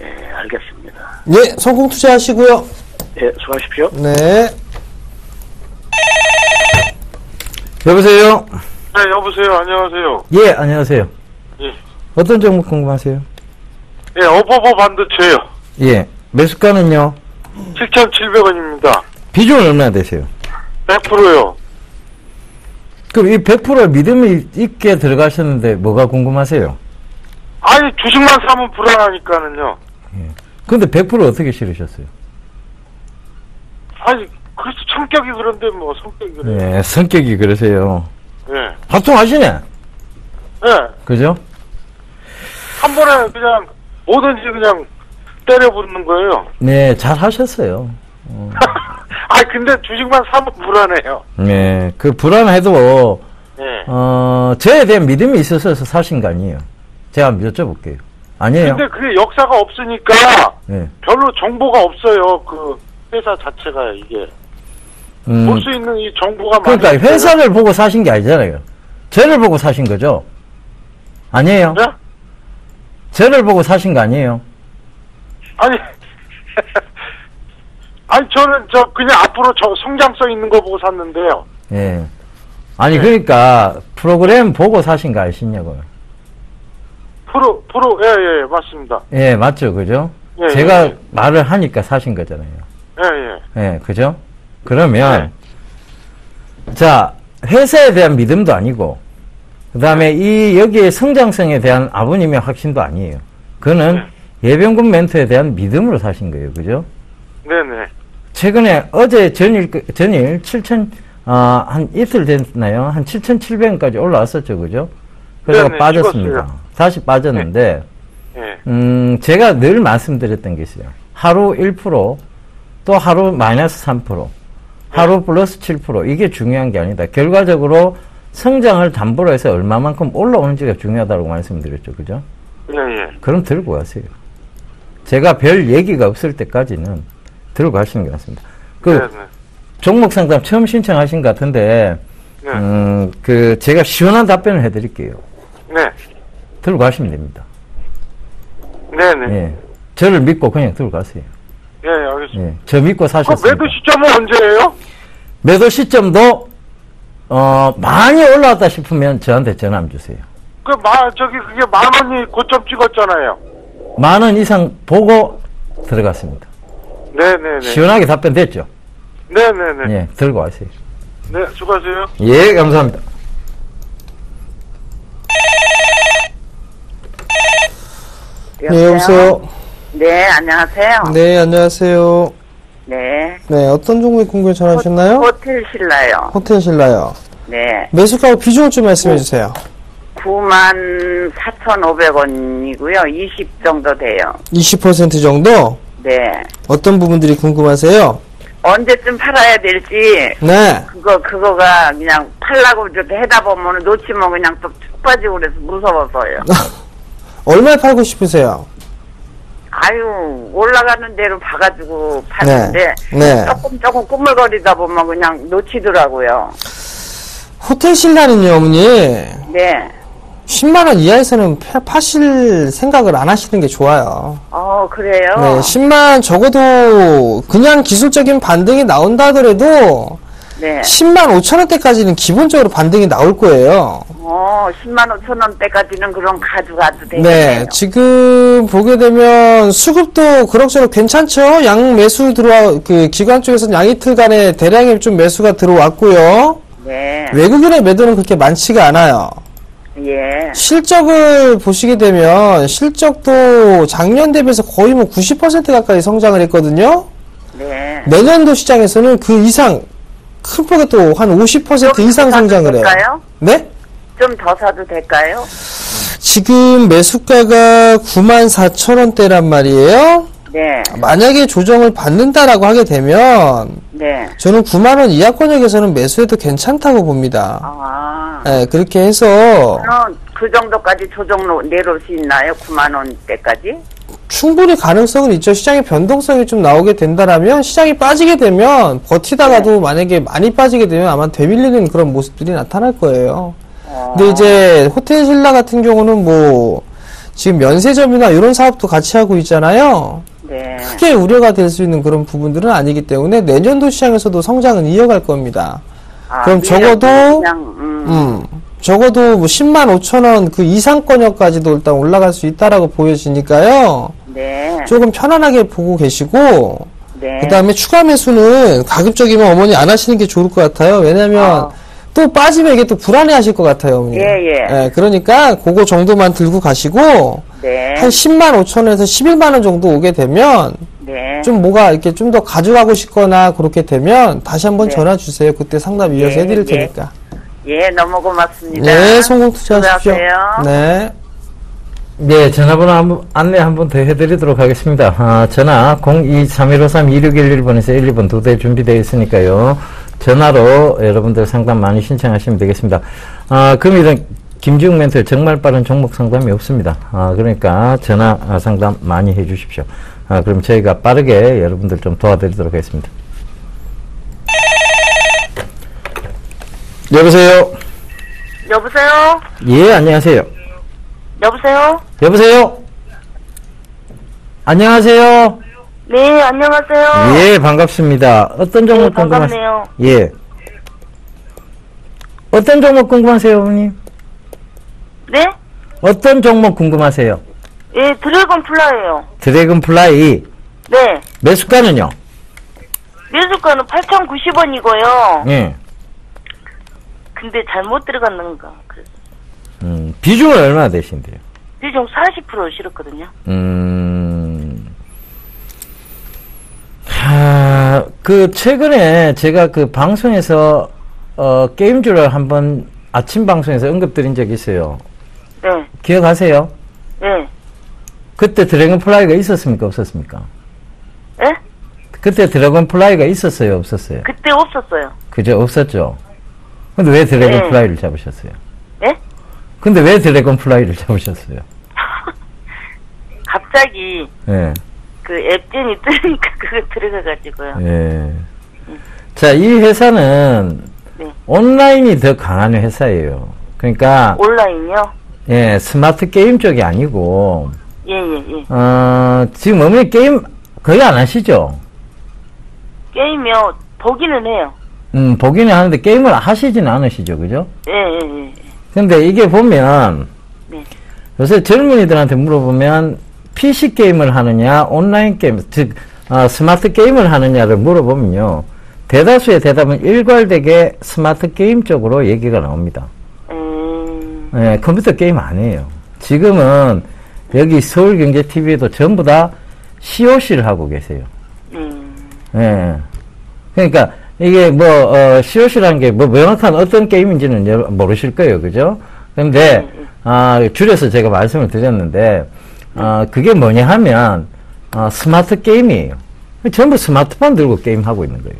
예, 알겠습니다. 예, 성공 투자하시고요. 예, 수고하십시오. 네. 여보세요? 네, 여보세요. 안녕하세요. 예, 안녕하세요. 예. 어떤 종목 궁금하세요? 예, 어버버 반도체요. 예. 매수가는요? 7,700원입니다. 비중은 얼마나 되세요? 100%요. 그럼 이 100% 믿음이 있게 들어가셨는데 뭐가 궁금하세요? 아니, 주식만 사면 불안하니까는요. 예. 근데 100% 어떻게 실으셨어요? 아니, 그래서 성격이 그런데 뭐 성격이 그래요. 네, 성격이 그러세요. 예. 화통하시네? 예. 그죠? 한 번에 그냥 뭐든지 그냥 때려붓는 거예요. 네, 잘 하셨어요. 아, 근데 주식만 사면 불안해요. 네, 그 불안해도, 예. 저에 대한 믿음이 있어서 사신 거 아니에요. 제가 한번 여쭤볼게요. 아니에요. 근데 그게 역사가 없으니까 예. 별로 정보가 없어요. 그 회사 자체가 이게. 볼 수 있는 이 정보가 그러니까 많이 회사를 있어요. 보고 사신 게 아니잖아요. 저를 보고 사신 거죠? 아니에요? 네? 저를 보고 사신 거 아니에요? 아니, 아니, 저는 그냥 앞으로 성장성 있는 거 보고 샀는데요. 예. 아니, 그러니까, 프로그램 보고 사신 거 아시냐고요. 예, 맞습니다. 예, 맞죠, 그죠? 예, 제가 예. 말을 하니까 사신 거잖아요. 예. 예, 그죠? 그러면, 자, 회사에 대한 믿음도 아니고, 그 다음에 여기에 성장성에 대한 아버님의 확신도 아니에요. 그거는 예병군 멘토에 대한 믿음으로 사신 거예요, 그죠? 네네. 최근에 전일 7천, 한 이틀 됐나요? 한 7,700원까지 올라왔었죠, 그죠? 그래서 네네, 빠졌습니다. 찍었어요. 다시 빠졌는데, 제가 늘 말씀드렸던 게 있어요. 하루 1%, 또 하루 마이너스 3%, 하루 플러스 7%, 이게 중요한 게 아니다. 결과적으로 성장을 담보로 해서 얼마만큼 올라오는지가 중요하다고 말씀드렸죠, 그죠? 예. 그럼 들고 가세요. 제가 별 얘기가 없을 때까지는 들고 가시는 게 낫습니다. 종목 상담 처음 신청하신 것 같은데, 제가 시원한 답변을 해드릴게요. 네. 들고 가시면 됩니다. 네네. 예. 저를 믿고 그냥 들고 가세요. 예, 알겠습니다. 예. 저 믿고 사셨습니다. 매도 시점은 언제예요? 매도 시점도, 많이 올라왔다 싶으면 저한테 전화 한번 주세요. 그게 10,000원이 고점 찍었잖아요. 10,000원 이상 보고 들어갔습니다. 네네네. 시원하게 답변 됐죠? 네네네. 예, 들고 가세요. 네, 수고하세요. 예, 감사합니다. 네, 여보세요? 네, 안녕하세요. 네, 안녕하세요. 네. 네, 어떤 종목에 궁금해 전화하셨나요? 호텔 신라요. 호텔 신라요. 네. 매수가 비중을 좀 말씀해 주세요. 94,500원이고요. 20 정도 돼요. 20% 정도? 네. 어떤 부분들이 궁금하세요? 언제쯤 팔아야 될지. 네. 그거가 그냥 팔라고 이렇게 해다 보면 놓치면 그냥 또 쭉 빠지고 그래서 무서워서요. 얼마에 팔고 싶으세요? 아유, 올라가는 대로 봐가지고 파는데. 네. 조금 꾸물거리다 보면 그냥 놓치더라고요. 호텔 신라는요, 어머니. 네. 10만원 이하에서는 파실 생각을 안 하시는 게 좋아요. 그래요? 네, 10만 적어도 그냥 기술적인 반등이 나온다 하더라도 네. 10만 5천원대까지는 기본적으로 반등이 나올 거예요. 10만 5천 원대까지는 그럼 가져가도 되겠네요. 네, 지금 보게 되면 수급도 그럭저럭 괜찮죠? 양 매수 기관 쪽에서는 양이틀간에 대량의 좀 매수가 들어왔고요. 네. 외국인의 매도는 그렇게 많지가 않아요. 예. 실적을 보시게 되면 실적도 작년 대비해서 거의 90% 가까이 성장을 했거든요. 네. 내년도 시장에서는 그 이상 큰 폭에 또 한 50% 이상 성장을 해요. 될까요? 네? 좀 더 사도 될까요? 지금 매수가가 94,000원대란 말이에요. 네. 만약에 조정을 받는다라고 하게 되면 네. 저는 9만원 이하권역에서는 매수해도 괜찮다고 봅니다. 네, 그렇게 해서 그 정도까지 조정 내려올 수 있나요? 9만 원대까지? 충분히 가능성은 있죠. 시장의 변동성이 좀 나오게 된다라면 시장이 빠지게 되면 버티다가도 만약에 많이 빠지게 되면 아마 되밀리는 그런 모습들이 나타날 거예요. 근데 이제 호텔 신라 같은 경우는 지금 면세점이나 이런 사업도 같이 하고 있잖아요. 네. 크게 우려가 될 수 있는 그런 부분들은 아니기 때문에 내년도 시장에서도 성장은 이어갈 겁니다. 그럼 적어도 적어도 10만 5천원 그 이상권역까지도 일단 올라갈 수 있다라고 보여지니까요. 네. 조금 편안하게 보고 계시고 네. 그 다음에 추가 매수는 가급적이면 어머니 안 하시는 게 좋을 것 같아요. 왜냐면 또 빠지면 이게 또 불안해 하실 것 같아요, 어머니. 예. 그러니까 그거 정도만 들고 가시고 네. 한 10만 5천원에서 11만원 정도 오게 되면 네. 좀 뭐가 이렇게 좀 더 가져가고 싶거나 그렇게 되면 다시 한번 전화 주세요. 그때 상담 이어서 해드릴 테니까. 예, 너무 고맙습니다. 네, 성공 투자하십시오. 수고하세요. 네. 네, 전화번호 안내 한 번 더 해드리도록 하겠습니다. 전화 0231532611번에서 12번 2대 준비되어 있으니까요. 전화로 여러분들 상담 많이 신청하시면 되겠습니다. 금일은 김지웅 멘토 정말 빠른 종목 상담이 없습니다. 그러니까 전화 상담 많이 해 주십시오. 그럼 저희가 빠르게 여러분들 좀 도와드리도록 하겠습니다. 여보세요? 여보세요? 예, 안녕하세요. 여보세요? 여보세요? 안녕하세요? 네, 안녕하세요. 예, 반갑습니다. 어떤 종목 궁금하세요? 반갑네요. 예. 어떤 종목 궁금하세요, 어머님? 네? 어떤 종목 궁금하세요? 예, 드래곤 플라이요. 드래곤 플라이. 네. 매수가는요? 매수가는 8,090원이고요. 예. 근데 잘못 들어갔는가. 그래서. 비중은 얼마나 되신데요? 비중 40% 실었거든요. 최근에 제가 그 방송에서, 게임주를 한번 아침 방송에서 언급드린 적이 있어요. 네. 기억하세요? 네. 그때 드래곤 플라이가 있었습니까? 없었습니까? 예? 그때 드래곤 플라이가 있었어요? 없었어요? 그때 없었어요. 그죠? 없었죠? 근데 왜 드래곤 네. 플라이를 잡으셨어요? 예? 근데 왜 드래곤 플라이를 잡으셨어요? 갑자기 예. 그 앱젠이 뜨니까 그거 들어가가지고요. 예. 자, 이 회사는 네. 온라인이 더 강한 회사예요. 그러니까 온라인이요? 예, 스마트 게임 쪽이 아니고 예. 지금 어머니 게임 거의 안 하시죠? 게임이요. 보기는 해요. 보기는 하는데 게임을 하시지는 않으시죠, 그죠? 예. 근데 이게 보면 네. 요새 젊은이들한테 물어보면 PC 게임을 하느냐, 온라인 게임, 즉 스마트 게임을 하느냐를 물어보면요, 대다수의 대답은 일괄되게 스마트 게임 쪽으로 얘기가 나옵니다. 예, 컴퓨터 게임 안 해요. 지금은 여기 서울경제TV에도 전부 다 COC를 하고 계세요. 예. 그러니까 이게 COC라는 게 명확한 어떤 게임인지는 모르실 거예요. 그죠? 근데, 줄여서 제가 말씀을 드렸는데, 그게 뭐냐 하면, 스마트 게임이에요. 전부 스마트폰 들고 게임하고 있는 거예요.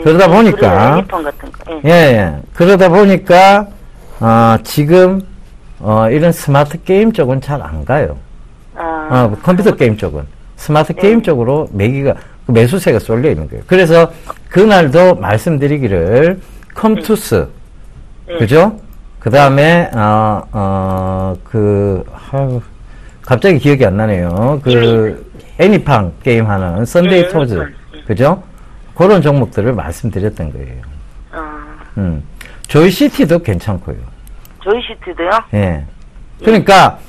그러다 보니까, 예. 그러다 보니까, 지금, 이런 스마트 게임 쪽은 잘 안 가요. 컴퓨터 게임 쪽은. 스마트 게임 쪽으로 매수세가 쏠려 있는 거예요. 그래서 그날도 말씀드리기를 컴투스, 그죠? 그 다음에 갑자기 기억이 안 나네요. 애니팡 게임 하는 썬데이 토즈, 그죠? 그런 종목들을 말씀드렸던 거예요. 조이시티도 괜찮고요. 조이시티도요? 예. 그러니까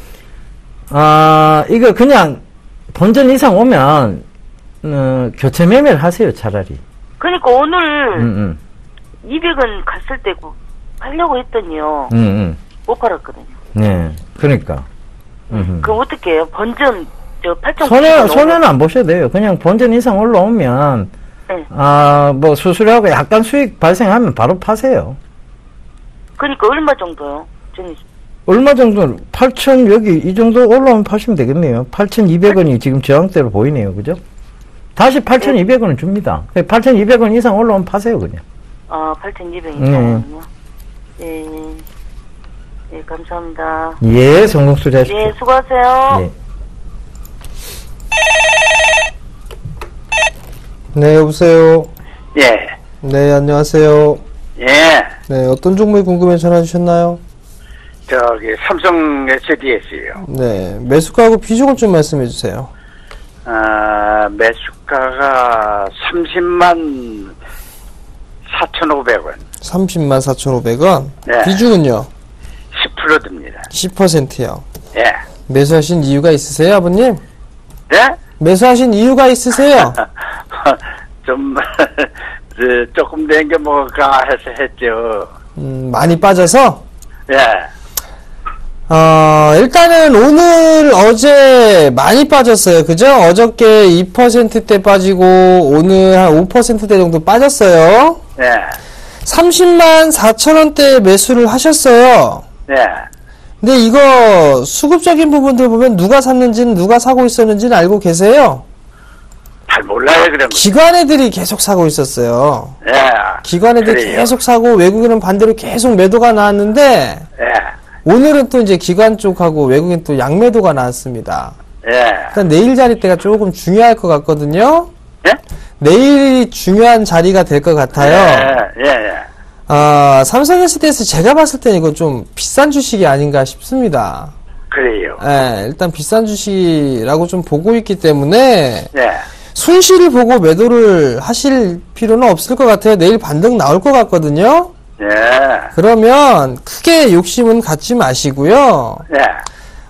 이거 그냥 본전 이상 오면 교체 매매를 하세요, 차라리. 그러니까 오늘 200원 갔을 때 팔려고 했더니요. 못 팔았거든요. 네, 그러니까. 그럼 어떻게 해요? 본전 8,000원 손해는 안 보셔도 돼요. 그냥 본전 이상 올라오면 네. 수수료하고 약간 수익 발생하면 바로 파세요. 그러니까 얼마 정도요? 얼마 정도? 8,000 여기 이 정도 올라오면 파시면 되겠네요. 8,200원이 지금 저항대로 보이네요. 그죠? 다시 8,200원을 줍니다. 8,200원 이상 올라오면 파세요, 그냥. 8,200원 이상이요? 예, 감사합니다. 예, 성공 투자하십시오. 예, 수고하세요. 예. 네, 여보세요. 예. 네, 안녕하세요. 예. 네, 어떤 종목이 궁금해 전화 주셨나요? 삼성 HDS요. 네, 매수가하고 비중을 좀 말씀해 주세요. 매수가가 30만 4,500원. 30만 4,500원. 네. 비중은요? 10% 듭니다. 10%요. 예. 매수하신 이유가 있으세요, 아버님? 네? 매수하신 이유가 있으세요? 조금 된게 뭐가 해서 했죠. 많이 빠져서? 예. 일단은 오늘, 어제 많이 빠졌어요. 그죠? 어저께 2%대 빠지고, 오늘 한 5%대 정도 빠졌어요. 예. 30만 4천원대 매수를 하셨어요. 예. 근데 이거 수급적인 부분들 보면 누가 샀는지는 누가 사고 있었는지는 알고 계세요? 잘 몰라요, 그럼. 기관 애들이 계속 사고 있었어요. 예. 기관 애들이 그래요. 계속 사고 외국인은 반대로 계속 매도가 나왔는데 예. 오늘은 또 이제 기관 쪽하고 외국인 또 양매도가 나왔습니다. 예. 일단 내일 자리대가 조금 중요할 것 같거든요. 예? 내일이 중요한 자리가 될 것 같아요. 예. 삼성 SD에서 제가 봤을 때는 이거 좀 비싼 주식이 아닌가 싶습니다. 그래요. 예, 일단 비싼 주식이라고 좀 보고 있기 때문에 예. 손실을 보고 매도를 하실 필요는 없을 것 같아요. 내일 반등 나올 것 같거든요. 예. 그러면 크게 욕심은 갖지 마시고요. 예.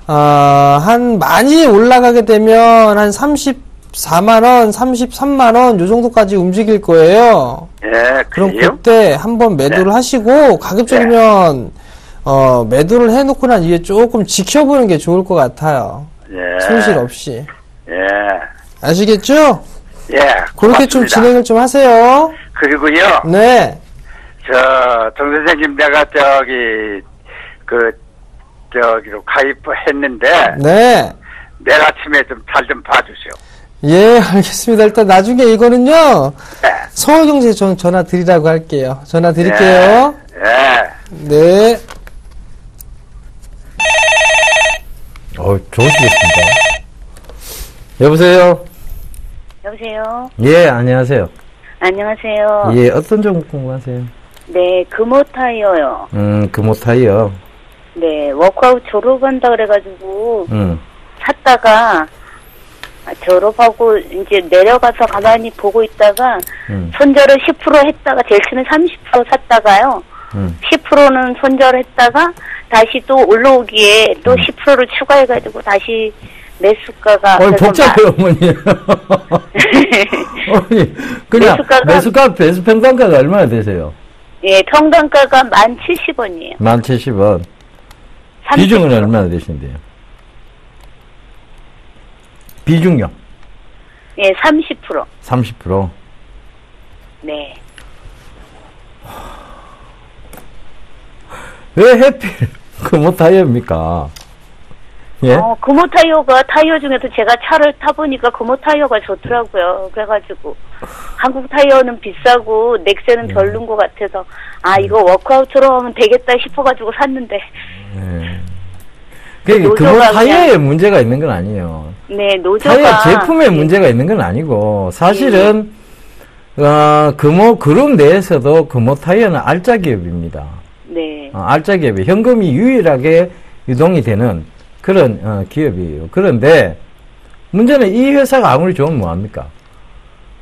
한 많이 올라가게 되면 한 34만원, 33만원 요 정도까지 움직일 거예요. 예, 그럼 그래요? 그때 한번 매도를 하시고 가급적이면 매도를 해놓고 난 이후에 조금 지켜보는 게 좋을 것 같아요. 예. 손실 없이. 예. 아시겠죠? 예. 그렇게 좀 고맙습니다. 진행을 좀 하세요. 그리고요. 네. 정 선생님, 내가 저기로 가입했는데, 네. 내일 아침에 좀 잘 좀 봐주세요. 예, 알겠습니다. 일단 나중에 이거는요. 네. 서울경제 전화 드리라고 할게요. 전화 드릴게요. 예. 네. 좋으시겠습니다. 여보세요? 여보세요. 예, 안녕하세요. 안녕하세요. 예, 어떤 종목 궁금하세요? 네, 금호타이어요. 금호타이어. 네, 워크아웃 졸업한다 그래가지고 샀다가 졸업하고 이제 내려가서 가만히 보고 있다가 손절을 10% 했다가 제일처는 30% 샀다가요. 10%는 손절했다가 다시 또 올라오기에 또 10%를 추가해가지고 다시 매수가가 복잡해요, 어머니. 어머니, 그냥 매수가 배수평단가가 얼마나 되세요? 예, 평단가가 1070원이에요. 1070원. 비중은 얼마나 되신대요? 비중요? 예, 30%. 30%? 네. 왜 해필 금호타이어입니까? 예? 금호타이어가 타이어 중에서 제가 차를 타보니까 금호타이어가 좋더라고요. 그래가지고 한국 타이어는 비싸고 넥센은 별론 것 같아서 이거 워크아웃처럼 하면 되겠다 싶어가지고 샀는데. 금호타이어에 문제가 있는 건 아니에요. 네, 노조가 타이어 제품에 문제가 있는 건 아니고 사실은 금호그룹 내에서도 금호타이어는 알짜 기업입니다. 네. 알짜 기업이 현금이 유일하게 유동이 되는 그런 기업이에요. 그런데 문제는 이 회사가 아무리 좋으면 뭐합니까?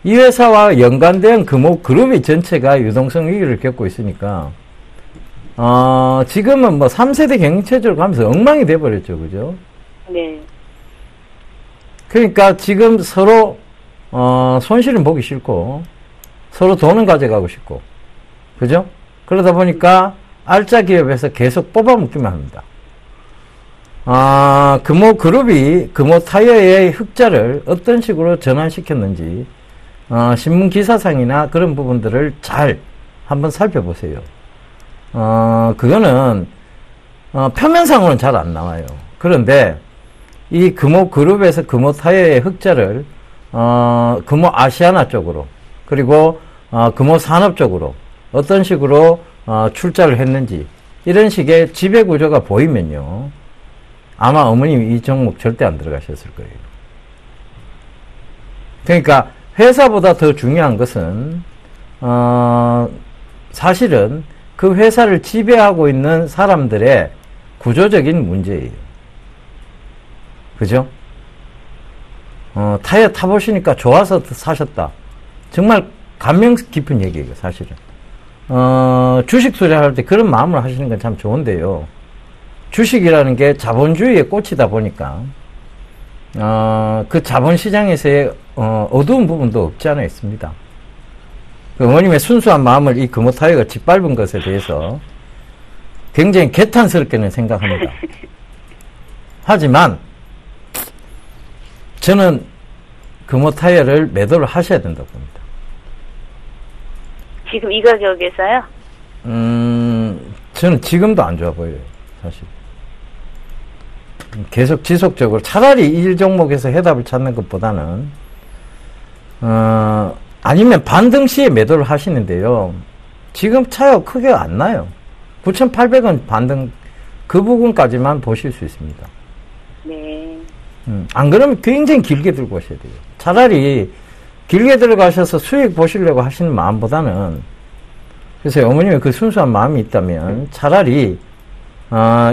이 회사와 연관된 금호그룹이 전체가 유동성 위기를 겪고 있으니까 지금은 뭐 3세대 경영체제로 가면서 엉망이 돼버렸죠. 그죠? 네. 그러니까 지금 서로 손실은 보기 싫고 서로 돈은 가져가고 싶고 그죠? 그러다 보니까 알짜 기업에서 계속 뽑아먹기만 합니다. 금호그룹이 금호타이어의 흑자를 어떤 식으로 전환시켰는지 신문 기사상이나 그런 부분들을 잘 한번 살펴보세요. 그거는 표면상으로는 잘 안 나와요. 그런데 이 금호그룹에서 금호타이어의 흑자를 금호아시아나 쪽으로 그리고 금호산업 쪽으로 어떤 식으로 출자를 했는지 이런 식의 지배구조가 보이면요. 아마 어머님이 이 종목 절대 안 들어가셨을 거예요. 그러니까 회사보다 더 중요한 것은 사실은 그 회사를 지배하고 있는 사람들의 구조적인 문제예요. 그죠? 타이어 타보시니까 좋아서 사셨다. 정말 감명 깊은 얘기예요, 사실은. 주식 투자할 때 그런 마음을 하시는 건 참 좋은데요. 주식이라는 게 자본주의의 꽃이다 보니까, 그 자본시장에서의, 어두운 부분도 없지 않아 있습니다. 그 어머님의 순수한 마음을 이 금호타이어가 짓밟은 것에 대해서 굉장히 개탄스럽게는 생각합니다. 하지만, 저는 금호타이어를 매도를 하셔야 된다고 봅니다. 지금 이 가격에서요? 저는 지금도 안 좋아 보여요, 사실. 계속 지속적으로 차라리 일 종목에서 해답을 찾는 것보다는 아니면 반등 시에 매도를 하시는데요. 지금 차이가 크게 안 나요. 9,800원 반등 그 부분까지만 보실 수 있습니다. 네. 안 그러면 굉장히 길게 들고 오셔야 돼요. 차라리 길게 들어가셔서 수익 보시려고 하시는 마음보다는, 그래서 어머님의 그 순수한 마음이 있다면 차라리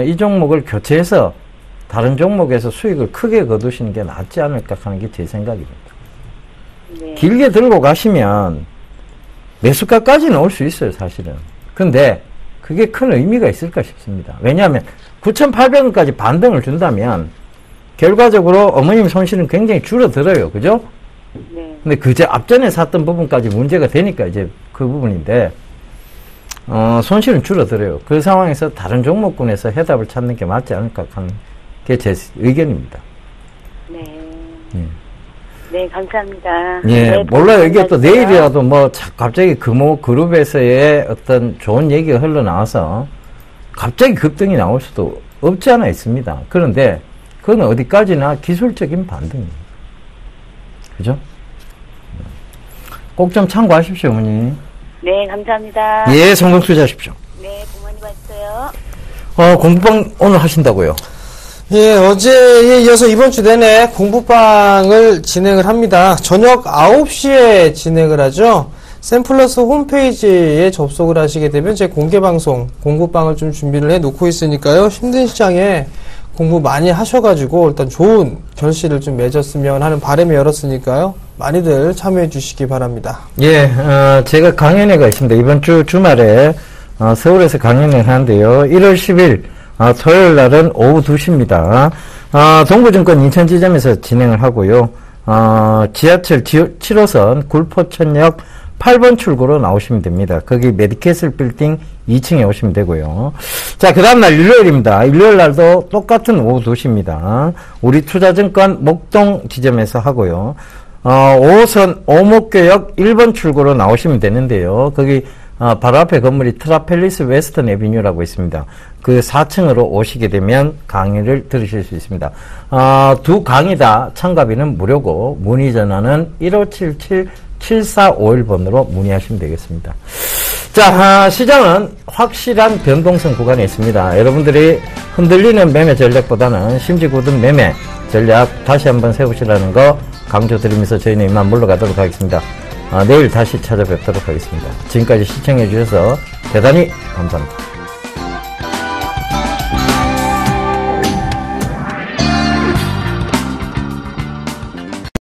이 종목을 교체해서 다른 종목에서 수익을 크게 거두시는 게 낫지 않을까 하는 게 제 생각입니다. 네. 길게 들고 가시면 매수가까지는 올 수 있어요, 사실은. 근데 그게 큰 의미가 있을까 싶습니다. 왜냐하면 9,800원까지 반등을 준다면 결과적으로 어머님 손실은 굉장히 줄어들어요. 그죠? 네. 근데 그제 앞전에 샀던 부분까지 문제가 되니까 이제 그 부분인데, 손실은 줄어들어요. 그 상황에서 다른 종목군에서 해답을 찾는 게 맞지 않을까 하는 게 제 의견입니다. 네. 예. 네, 감사합니다. 예, 네, 몰라요. 이게 또 감사드려요. 내일이라도 갑자기 그룹에서의 어떤 좋은 얘기가 흘러나와서 갑자기 급등이 나올 수도 없지 않아 있습니다. 그런데 그건 어디까지나 기술적인 반등입니다. 그죠? 꼭 좀 참고하십시오, 어머니. 네, 감사합니다. 예, 성공 투자하십시오. 네, 복 많이 받으세요. 공부방 오늘 하신다고요? 예, 어제에 이어서 이번 주 내내 공부방을 진행을 합니다. 저녁 9시에 진행을 하죠. 샘플러스 홈페이지에 접속을 하시게 되면 제 공개방송, 공부방을 좀 준비를 해 놓고 있으니까요. 힘든 시장에 공부 많이 하셔가지고 일단 좋은 결실을 좀 맺었으면 하는 바람이 열었으니까요. 많이들 참여해 주시기 바랍니다. 예, 제가 강연회가 있습니다. 이번 주 주말에 서울에서 강연을 하는데요. 1월 10일 토요일 날은 오후 2시입니다. 동부증권 인천지점에서 진행을 하고요. 지하철 7호선 굴포천역 8번 출구로 나오시면 됩니다. 거기 메디캐슬 빌딩 2층에 오시면 되고요. 자, 그 다음날 일요일입니다. 일요일 날도 똑같은 오후 2시입니다. 우리 투자증권 목동 지점에서 하고요. 5호선 오목교역 1번 출구로 나오시면 되는데요. 거기 바로 앞에 건물이 트라펠리스 웨스턴 애비뉴라고 있습니다. 그 4층으로 오시게 되면 강의를 들으실 수 있습니다. 두 강의 다 참가비는 무료고 문의 전화는 1577-7451번으로 문의하시면 되겠습니다. 자, 시장은 확실한 변동성 구간에 있습니다. 여러분들이 흔들리는 매매 전략보다는 심지 굳은 매매 전략 다시 한번 세우시라는 거 강조드리면서 저희는 이만 물러가도록 하겠습니다. 내일 다시 찾아뵙도록 하겠습니다. 지금까지 시청해 주셔서 대단히 감사합니다.